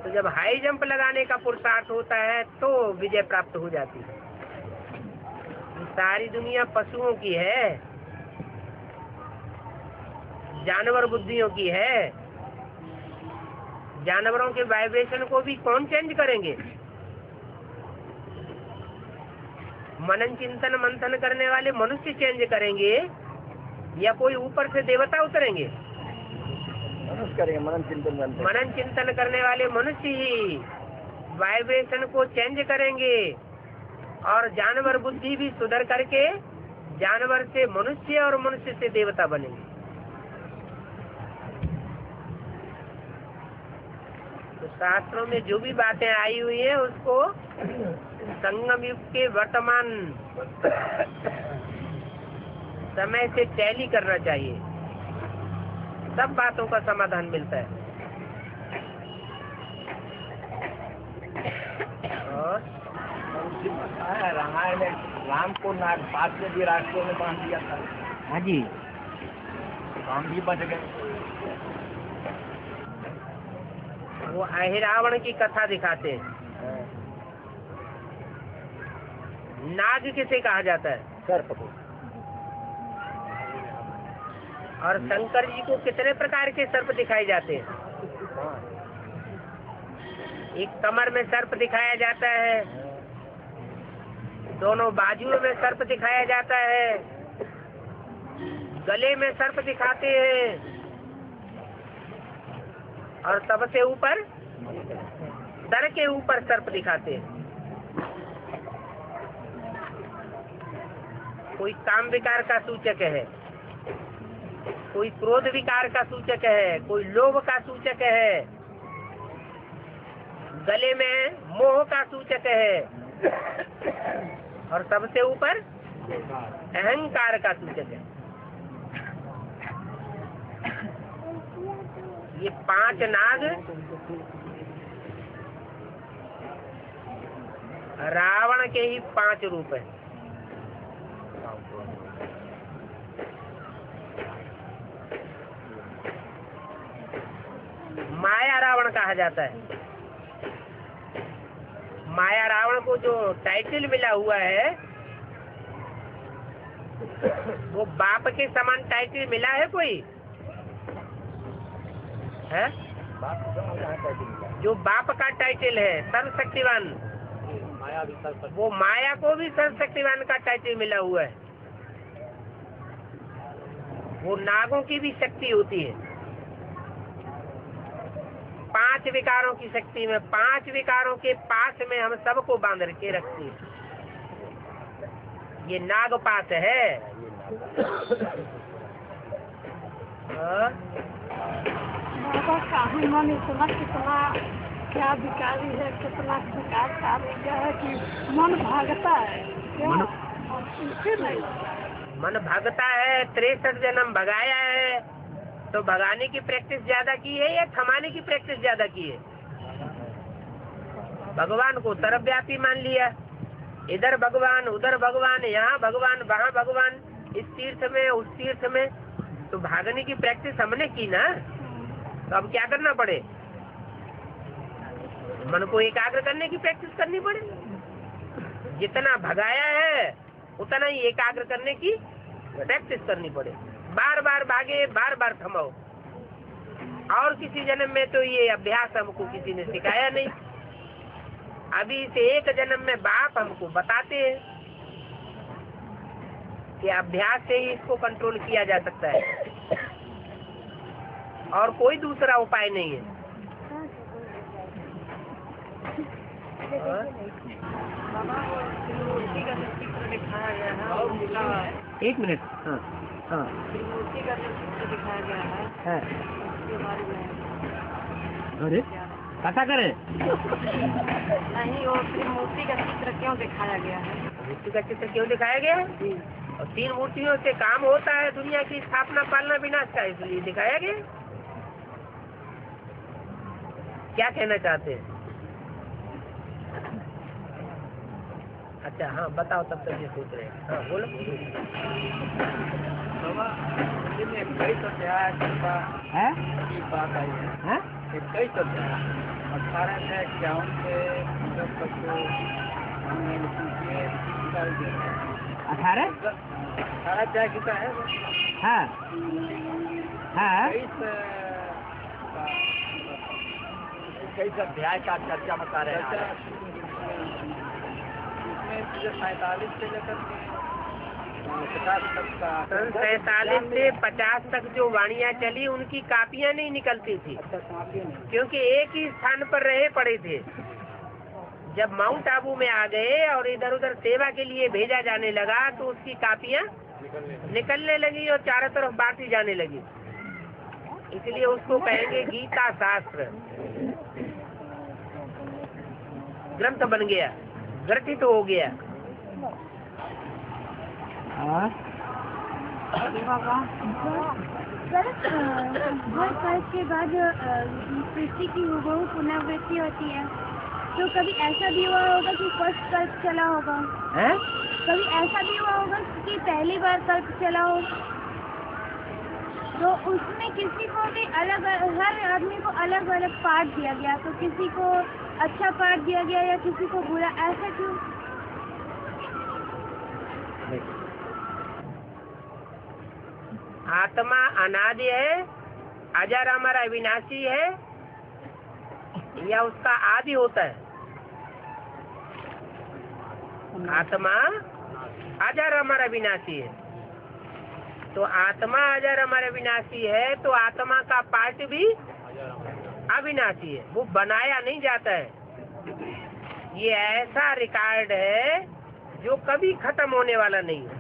तो जब हाई जंप लगाने का पुरुषार्थ होता है तो विजय प्राप्त हो जाती है। सारी दुनिया पशुओं की है, जानवर बुद्धियों की है। जानवरों के वाइब्रेशन को भी कौन चेंज करेंगे? मनन चिंतन मंथन करने वाले मनुष्य चेंज करेंगे या कोई ऊपर से देवता उतरेंगे? मनन चिंतन करने वाले मनुष्य ही वाइब्रेशन को चेंज करेंगे और जानवर बुद्धि भी सुधर करके जानवर से मनुष्य और मनुष्य से देवता बनेंगे। तो शास्त्रों में जो भी बातें आई हुई है उसको संगम युग के वर्तमान समय से टैली करना चाहिए, सब बातों का समाधान मिलता है। और रामायण में राम को नागपात के भी रास्ते में बांध दिया था। हाँ जी, राम भी बच गए। वो अहिरावण की कथा दिखाते हैं। नाग किसे कहा जाता है? सर्प को। और शंकर जी को कितने प्रकार के सर्प दिखाए जाते हैं? एक कमर में सर्प दिखाया जाता है, दोनों बाजुओं में सर्प दिखाया जाता है, गले में सर्प दिखाते हैं, और सबसे ऊपर सर के ऊपर सर्प दिखाते हैं। कोई काम विकार का सूचक है, कोई क्रोध विकार का सूचक है, कोई लोभ का सूचक है, गले में मोह का सूचक है, और सबसे ऊपर अहंकार का सूचक है। ये 5 नाग रावण के ही 5 रूप हैं। माया रावण कहा जाता है। माया रावण को जो टाइटल मिला हुआ है वो बाप के समान टाइटल मिला है कोई है? जो बाप का टाइटल है सर्वशक्तिवान, वो माया को भी सर्वशक्तिवान का टाइटल मिला हुआ है। वो नागों की भी शक्ति होती है। 5 विकारों की शक्ति में 5 विकारों के पास में हम सबको बांध के रखती है। ये नागपात है। बाबा का मन इतना कितना क्या विकारी है, कितना विकार कार्य क्या है कि मन भागता है। मन भागता है, 63 जन्म भगाया है, तो भगाने की प्रैक्टिस ज्यादा की है या थमाने की प्रैक्टिस ज्यादा की है? भगवान को सर्वव्यापी मान लिया, इधर भगवान उधर भगवान, यहाँ भगवान वहाँ भगवान, इस तीर्थ में उस तीर्थ में, तो भागने की प्रैक्टिस हमने की ना। तो अब क्या करना पड़े? मन को एकाग्र करने की प्रैक्टिस करनी पड़े। जितना भगाया है उतना ही एकाग्र करने की प्रैक्टिस करनी पड़े। बार बार भागे, बार बार थमाओ। और किसी जन्म में तो ये अभ्यास हमको किसी ने सिखाया नहीं। अभी से एक जन्म में बाप हमको बताते हैं कि अभ्यास से ही इसको कंट्रोल किया जा सकता है और कोई दूसरा उपाय नहीं है। त्रिमूर्ति का जो चित्र दिखाया गया है उसका एक मिनट। हाँ त्रिमूर्ति का जो चित्र दिखाया गया है उसके बारे में अरे कथा करें। नहीं, वो त्रिमूर्ति का चित्र क्यों दिखाया गया है? मूर्ति का चित्र क्यों दिखाया गया है? और 3 मूर्तियों से काम होता है दुनिया की स्थापना, पालना, विनाश का, इसलिए दिखाया गया। क्या कहना चाहते हैं? अच्छा हाँ बताओ, तब तक ये सोच रहे हैं। हाँ बोलो। इक्कीस अध्याय की बात आई है। 21 अध्याय 18 से 51 से 18 अध्याय की का है। हाँ हाँ 21 अध्याय का चर्चा बता रहे हैं। इसमें 47 से लेकर 50 तक का, 47 से 50 तक जो वाणियाँ चली उनकी कापियाँ नहीं निकलती थी, क्योंकि एक ही स्थान पर रहे पड़े थे। जब माउंट आबू में आ गए और इधर उधर सेवा के लिए भेजा जाने लगा तो उसकी कापियाँ निकलने लगी और चारों तरफ बांटी जाने लगी। इसलिए उसको कहेंगे गीता शास्त्र। ग्रंथ बन गया, ग्रथित हो गया। कल्प के बाद सृष्टि की हुबहू पुनरावृत्ति होती है, तो कभी ऐसा भी हुआ होगा कि फर्स्ट कल्प चला होगा? कभी ऐसा भी हुआ होगा कि पहली बार कल्प चला हो, तो उसमें किसी को भी अलग, हर आदमी को अलग अलग पार्ट दिया गया, तो किसी को अच्छा पार्ट दिया गया या किसी को बुरा, ऐसा क्यों? आत्मा अनादि है, अजर अमर अविनाशी है, या उसका आदि होता है? आत्मा अजर अमर अविनाशी है, तो आत्मा अजर अमर अविनाशी है, तो आत्मा का पार्ट भी अविनाशी है, वो बनाया नहीं जाता है। ये ऐसा रिकॉर्ड है जो कभी खत्म होने वाला नहीं है।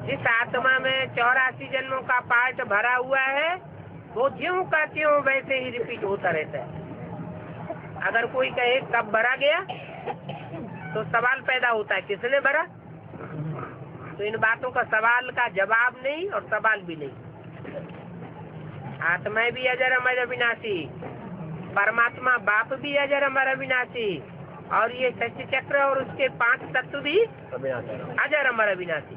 जिस आत्मा में 84 जन्मों का पार्ट भरा हुआ है वो ज्यों का त्यों वैसे ही रिपीट होता रहता है। अगर कोई कहे कब भरा गया तो सवाल पैदा होता है, किसने भरा? तो इन बातों का सवाल का जवाब नहीं और सवाल भी नहीं। आत्मा भी अजर अमर अविनाशी, परमात्मा बाप भी अजर अमर अविनाशी, और ये सृष्टि चक्र और उसके 5 तत्व भी अजर अमर अविनाशी।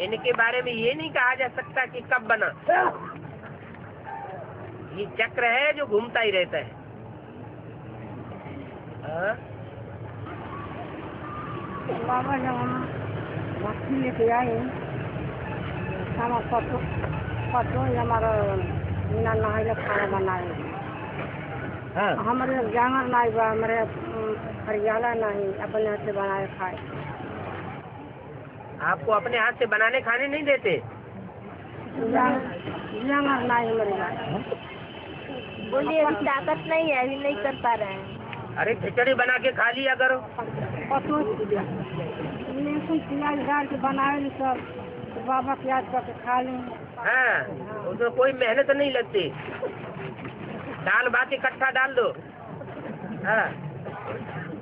इनके बारे में ये नहीं कहा जा सकता कि कब बना। ये चक्र है जो घूमता ही रहता है। बाबा जब हम भक्ति लेके आए, हम पतो हमारा बिना नहाए खाना बनाए। हमारे जांगर नहीं बा, हमारे हरियाला नहीं, अपने हाथ से बनाए खाए। आपको अपने हाथ से बनाने खाने नहीं देते? जांगर नहीं हमारे। बोलिए अभी ताकत नहीं है, अभी नहीं कर पा रहे हैं। अरे खिचड़ी बना के खा लिया करो। पतो लहसुन प्याज डाल के बनाए सब, तो बाबा प्याज करके खा लें। हाँ, उसमें कोई मेहनत नहीं लगती। दाल भात इकट्ठा डाल दो, हाँ,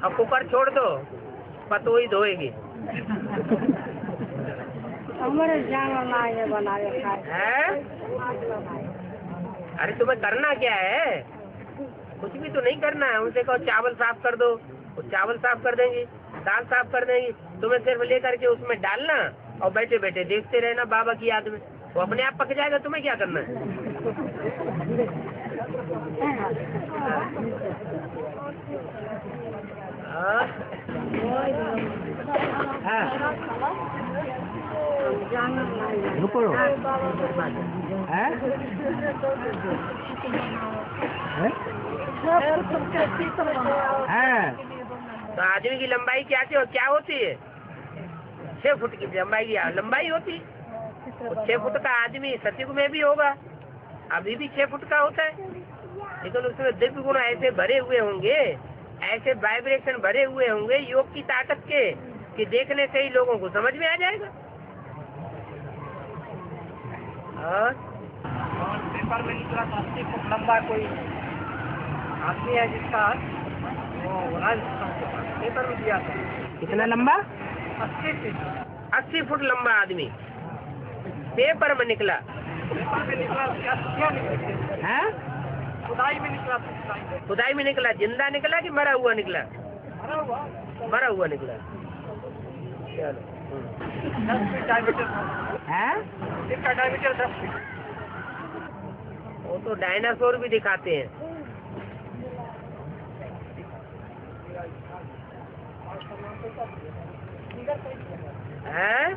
और कुकर छोड़ दो, पतो ही धोएगी। हमारे जांगर नहीं बनाए खाए है? अरे तुम्हें करना क्या है? कुछ भी तो नहीं करना है। उनसे कहो चावल साफ कर दो, वो चावल साफ कर देंगे, दाल साफ कर देंगे। तुम्हें सिर्फ लेकर के उसमें डालना और बैठे बैठे देखते रहना बाबा की याद में। वो अपने आप पक जाएगा, तुम्हें क्या करना है? रुको हैं? हैं? तो आदमी की लंबाई क्या होती है? 6 फुट की लंबाई होती। 6 फुट का आदमी सतयुग में भी होगा, अभी भी 6 फुट का होता है, लेकिन उसमें दिव्य गुण ऐसे भरे हुए होंगे, ऐसे वाइब्रेशन भरे हुए होंगे योग की ताकत के, कि देखने से ही लोगों को समझ में आ जाएगा। और पेपर में निकला 80 फुट लंबा कोई आदमी है जिसका वो राजस्थान के पेपर में दिया था। कितना लंबा? 80 फीट 80 फुट लंबा आदमी पेपर में निकला। पेपर में निकला क्या निकला है? खुदाई में निकला। खुदाई में निकला। जिंदा निकला कि मरा हुआ निकला? मरा हुआ निकला। चलो 10 फीट डायमीटर है, इसका डायमीटर 10 फीट। वो तो डायनासोर भी दिखाते हैं। है?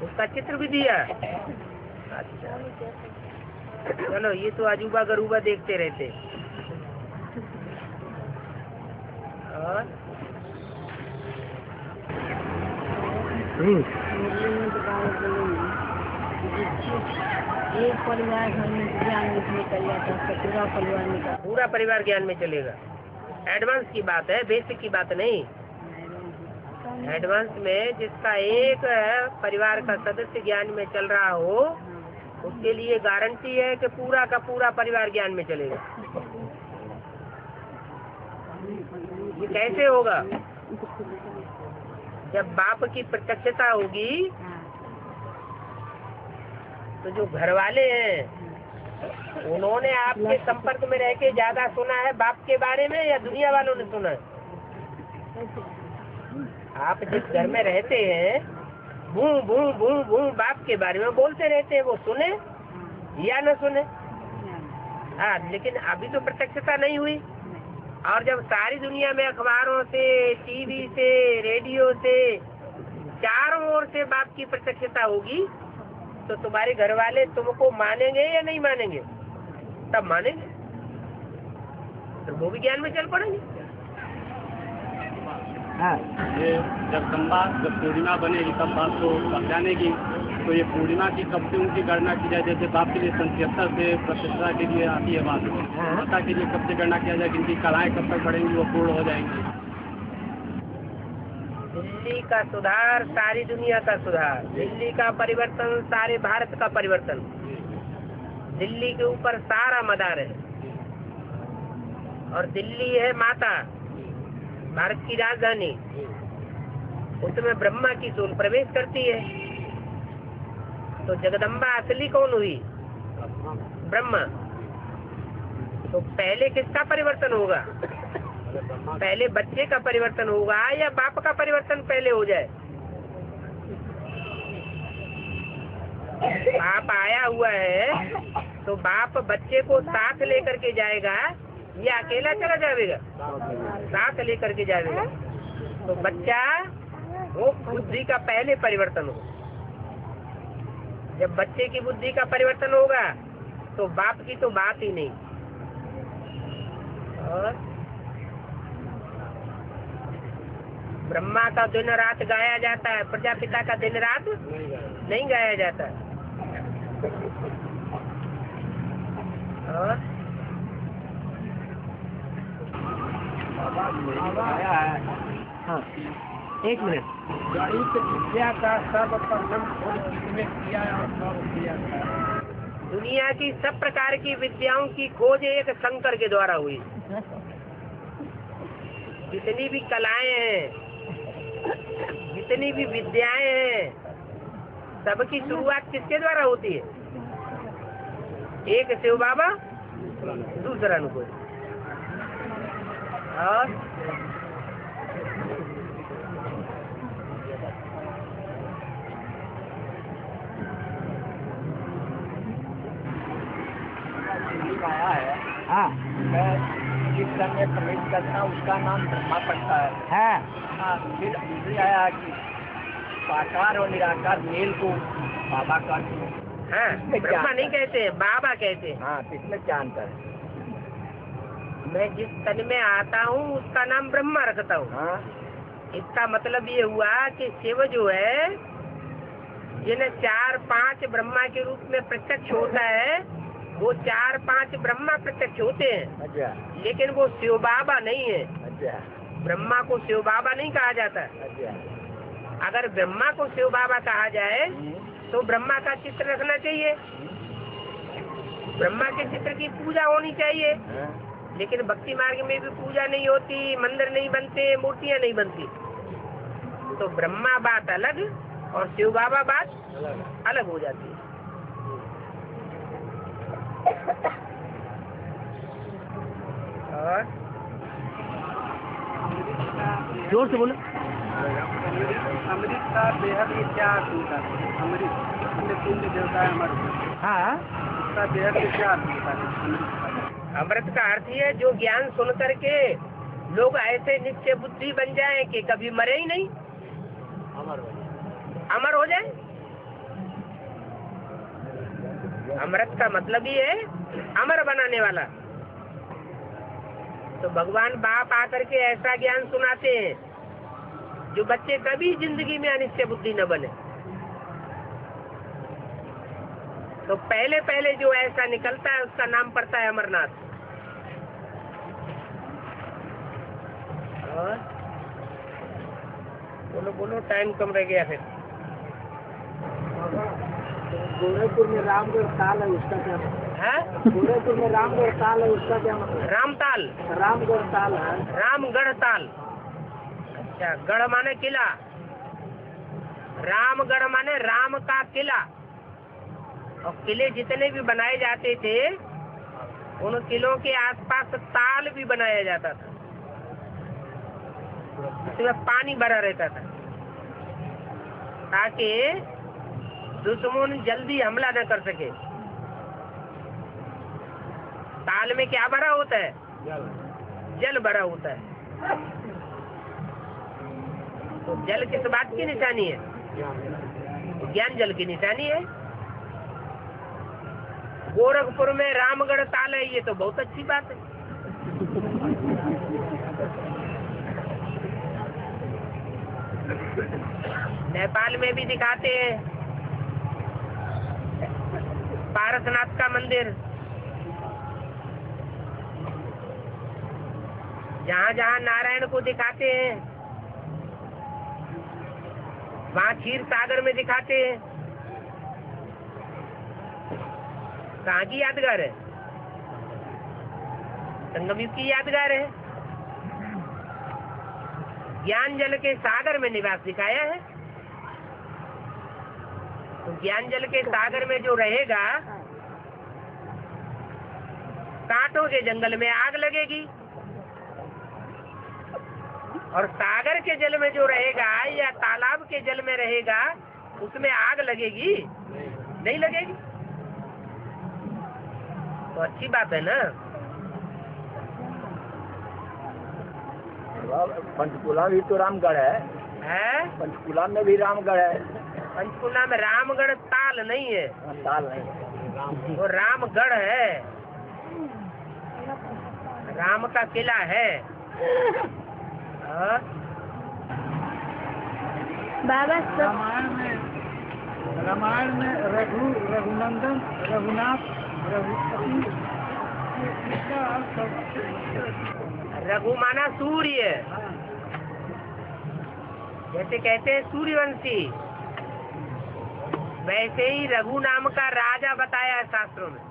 उसका चित्र भी दिया। अच्छा चलो, ये तो अजूबा गरूबा देखते रहते। और एक परिवार घर में ज्ञान में निकल जाता है, पूरा परिवार निकल। पूरा परिवार ज्ञान में चलेगा। एडवांस की बात है, बेसिक की बात नहीं। एडवांस में जिसका एक परिवार का सदस्य ज्ञान में चल रहा हो, उसके लिए गारंटी है कि पूरा का पूरा परिवार ज्ञान में चलेगा। ये कैसे होगा? जब बाप की प्रत्यक्षता होगी, तो जो घर वाले हैं उन्होंने आपके संपर्क में रह के ज्यादा सुना है बाप के बारे में, या दुनिया वालों ने सुना है? आप जिस घर में रहते हैं, भू भू भू भू बाप के बारे में बोलते रहते हैं, वो सुने या न सुने? हाँ, लेकिन अभी तो प्रत्यक्षता नहीं हुई। और जब सारी दुनिया में अखबारों से, टीवी से, रेडियो से, चारों ओर से बाप की प्रत्यक्षता होगी, तो तुम्हारे घर वाले तुमको मानेंगे या नहीं मानेंगे? तब मानेंगे, तो वो भी ज्ञान में चल पड़ेंगे। हाँ। ये जब पूर्णिमा बनेगी तब बात को जाने की, तो ये पूर्णिमा की कब से उनकी गणना की जाए? जैसे बाप के लिए 77 से प्रतिष्ठा के लिए आती है बात, माता के लिए कब से गणना किया जाए? इनकी कलाएं कब तक बढ़ेंगी, वो पूर्ण हो जाएंगी? दिल्ली का सुधार, सारी दुनिया का सुधार। दिल्ली का परिवर्तन, सारे भारत का परिवर्तन। दिल्ली के ऊपर सारा मदार है, और दिल्ली है माता, भारत की राजधानी। उसमें ब्रह्मा की सोल प्रवेश करती है, तो जगदम्बा असली कौन हुई? ब्रह्मा। तो पहले किसका परिवर्तन होगा? पहले बच्चे का परिवर्तन होगा या बाप का परिवर्तन पहले हो जाए? बाप आया हुआ है, तो बाप बच्चे को साथ लेकर के जाएगा या अकेला चला जाएगा? साथ लेकर के जाएगा। तो बच्चा वो बुद्धि का पहले परिवर्तन हो। जब बच्चे की बुद्धि का परिवर्तन होगा, तो बाप की तो बात ही नहीं। और ब्रह्मा का दिन रात गाया जाता है, प्रजापिता का दिन रात नहीं गाया जाता। और हाँ, एक मिनट। गणित विद्या का सर्वप्रथम खोज किसने किया और कब किया था? दुनिया की सब प्रकार की विद्याओं की खोज एक शंकर के द्वारा हुई। जितनी भी कलाएं हैं, जितनी भी विद्याएं हैं, सबकी शुरुआत किसके द्वारा होती है? एक शिव बाबा, दूसरा अनुकूल। और आया है। हाँ, मैं जिस सन में प्रवेश करता उसका नाम ब्रह्मा पड़ता है। हाँ, हाँ, फिर आया कि साकार और निराकार मेल को बाबा कहते हैं। हाँ, ब्रह्मा नहीं कहते हैं, बाबा कहते हैं। हाँ, तो इसमें क्या अंतर है? मैं जिस तन में आता हूँ उसका नाम ब्रह्मा रखता हूँ। हाँ, इसका मतलब ये हुआ कि शिव जो है जिन्हें 4-5 ब्रह्मा के रूप में प्रत्यक्ष होता है, वो 4-5 ब्रह्मा प्रत्यक्ष होते हैं, अच्छा लेकिन वो शिव बाबा नहीं है। अच्छा ब्रह्मा को शिव बाबा नहीं कहा जाता। अच्छा। अगर ब्रह्मा को शिव बाबा कहा जाए तो ब्रह्मा का चित्र रखना चाहिए, ब्रह्मा के चित्र की पूजा होनी चाहिए। हाँ, लेकिन भक्ति मार्ग में भी पूजा नहीं होती, मंदिर नहीं बनते, मूर्तियां नहीं बनती। तो ब्रह्मा बात अलग और शिव बाबा बात अलग हो जाती है। और जोर से बोलो। अमृत का बेहद ही क्या अर्थ होता है? अमृत पुण्य देवता है अमृत। हाँ, उसका बेहद ही क्या अर्थ होता है अमृत का? अमृत का अर्थ ही है जो ज्ञान सुन करके लोग ऐसे निश्चय बुद्धि बन जाएं कि कभी मरे ही नहीं, अमर हो जाए। अमृत का मतलब ही है अमर बनाने वाला। तो भगवान बाप आकर के ऐसा ज्ञान सुनाते हैं जो बच्चे कभी जिंदगी में अनिश्चय बुद्धि न बने। तो पहले पहले जो ऐसा निकलता है उसका नाम पड़ता है अमरनाथ। और बोलो बोलो, टाइम कम रह गया फिर। गोरखपुर में रामगढ़ ताल है, उसका क्या मतलब? है गोरखपुर में रामगढ़ ताल है, उसका क्या मतलब? रामताल, रामगढ़ ताल है। रामगढ़ ताल। अच्छा, गढ़ माने किला, रामगढ़ माने राम का किला। और किले जितने भी बनाए जाते थे उन किलों के आसपास ताल भी बनाया जाता था, इसमें पानी भरा रहता था ताकि दुश्मन जल्दी हमला न कर सके। ताल में क्या भरा होता है? जल भरा होता है। तो जल किस बात की निशानी है? ज्ञान जल की निशानी है। गोरखपुर में रामगढ़ ताल है, ये तो बहुत अच्छी बात है। नेपाल में भी दिखाते हैं पारसनाथ का मंदिर। जहाँ जहाँ नारायण को दिखाते हैं वहाँ क्षीर सागर में दिखाते हैं। कहाँ की यादगार है? संगम युग की यादगार है। ज्ञान जल के सागर में निवास दिखाया है। तो ज्ञान जल के सागर में जो रहेगा, कांटों के जंगल में आग लगेगी, और सागर के जल में जो रहेगा या तालाब के जल में रहेगा उसमें आग लगेगी? नहीं लगेगी। तो अच्छी बात है ना। पंचकुला भी तो रामगढ़ है। पंचकुला में भी रामगढ़ है। पंचकुला में रामगढ़ ताल नहीं है, ताल नहीं है, वो रामगढ़ है। राम का किला है। बाबा रामायण में रघुनंदन, रघुनाथ, रघु माना सूर्य, जैसे कहते हैं सूर्यवंशी, वैसे ही रघु नाम का राजा बताया है शास्त्रों में।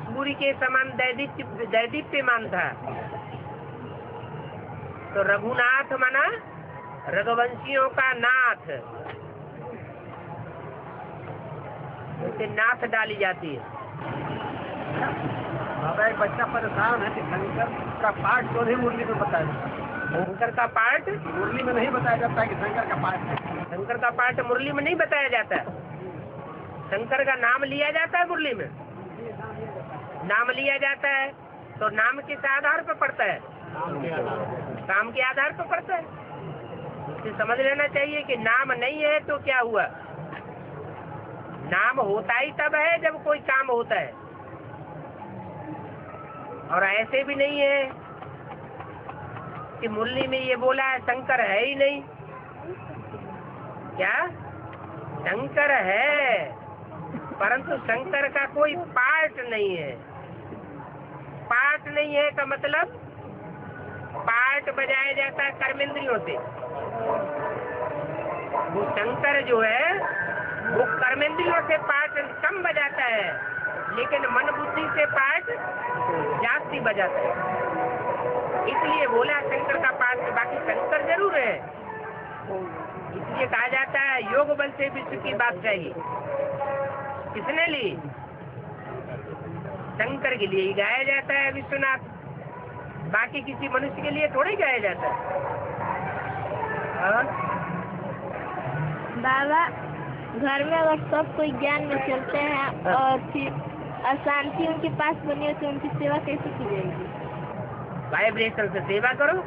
सूर्य के समान दैदीप्यमान था। तो रघुनाथ माना रघुवंशियों का नाथ, जैसे नाथ डाली जाती है। बाबा एक बच्चा परेशान है कि शंकर का पाठ तो नहीं मुरली में बताया जाता। शंकर का पाठ मुरली में नहीं बताया जाता कि शंकर का पाठ है। शंकर का पाठ मुरली में नहीं बताया जाता। शंकर का नाम लिया जाता है मुरली में। नाम लिया जाता है तो नाम किस आधार पर पड़ता है? काम के आधार पर पड़ता है। इसे समझ लेना चाहिए कि नाम नहीं है तो क्या हुआ। नाम होता ही तब है जब कोई काम होता है, और ऐसे भी नहीं है कि मुरली में ये बोला है शंकर है ही नहीं। क्या शंकर है, परंतु शंकर का कोई पार्ट नहीं है। पार्ट नहीं है का मतलब पार्ट बजाया जाता है कर्मेंद्रियों से। वो शंकर जो है वो कर्मेंद्रियों से पार्ट कम बजाता है, लेकिन मन बुद्धि से पार्ट जास्ती बजाता है। इसलिए बोला शंकर का पार्ट, बाकी शंकर जरूर है। इसलिए कहा जाता है योग बल से विश्व की बात चाहिए। किसने ली? शंकर के लिए ही गाया जाता है विश्वनाथ, बाकी किसी मनुष्य के लिए थोड़ी गाया जाता है। बाबा, घर में अगर सब कोई ज्ञान में चलते हैं और फिर अशांति उनके पास बनी हो तो उनकी सेवा कैसे की जाएगी? वाइब्रेशन से सेवा करो,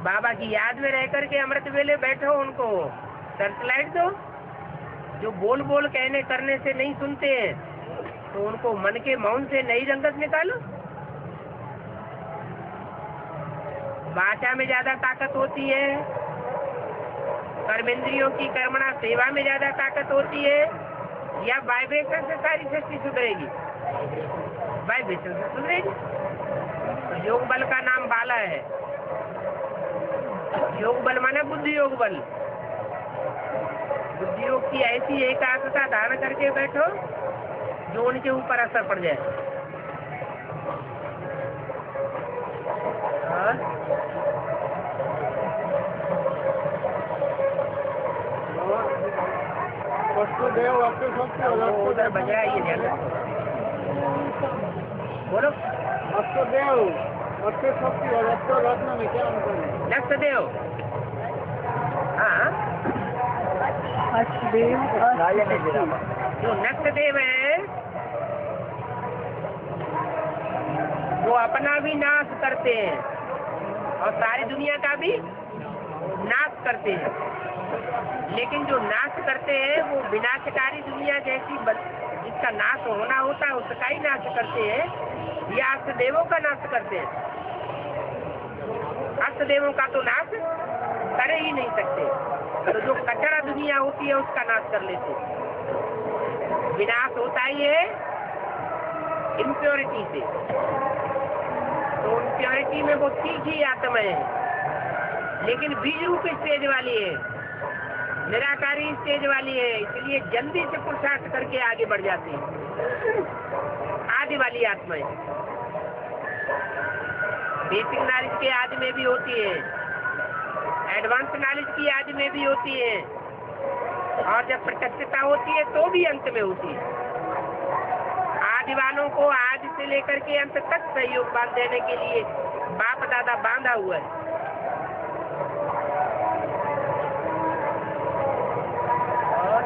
बाबा की याद में रह करके अमृत वेले बैठो, उनको सर्चलाइट दो। जो बोल बोल कहने करने से नहीं सुनते हैं तो उनको मन के मौन से नई रंगत निकालो। वाचा में ज्यादा ताकत होती है, कर्मेंद्रियों की कर्मणा सेवा में ज्यादा ताकत होती है, या वाइब्रेशन से सारी सृष्टि सुधरेगी? वाइब्रेशन से सुधरेगी। तो योग बल का नाम बाला है। योग बल माने बुद्धि योग बल। बुद्धि योग की ऐसी एकाग्रता धारण करके बैठो जो उनके ऊपर असर पड़ जाए। उधर बज रहा है ये ध्यान बोलो। नक्षदेव, हाँ, जो नक्षदेव है वो अपना भी नाश करते हैं और सारी दुनिया का भी नाश करते हैं। लेकिन जो नाश करते हैं वो विनाशकारी दुनिया जैसी जिसका नाश होना होता है उसका ही नाश करते हैं, या अष्टदेवों का नाश करते हैं। अष्टदेवों का तो नाश कर ही नहीं सकते, तो जो कचरा दुनिया होती है उसका नाश कर लेते। विनाश होता ही है इम्प्योरिटी से, तो इम्प्योरिटी में वो तीखी आत्मा है, लेकिन बीज रूप स्टेज वाली है, निराकारी स्टेज वाली है, इसलिए जल्दी से पुरुषार्थ करके आगे बढ़ जाते हैं। आदि वाली आत्मा है, बेसिक नॉलेज के आदि में भी होती है, एडवांस नॉलेज की आदि में भी होती है, और जब प्रत्यक्षता होती है तो भी अंत में होती है। आदि वालों को आदि से लेकर के अंत तक सहयोग बांध देने के लिए बाप दादा बांधा हुआ है। और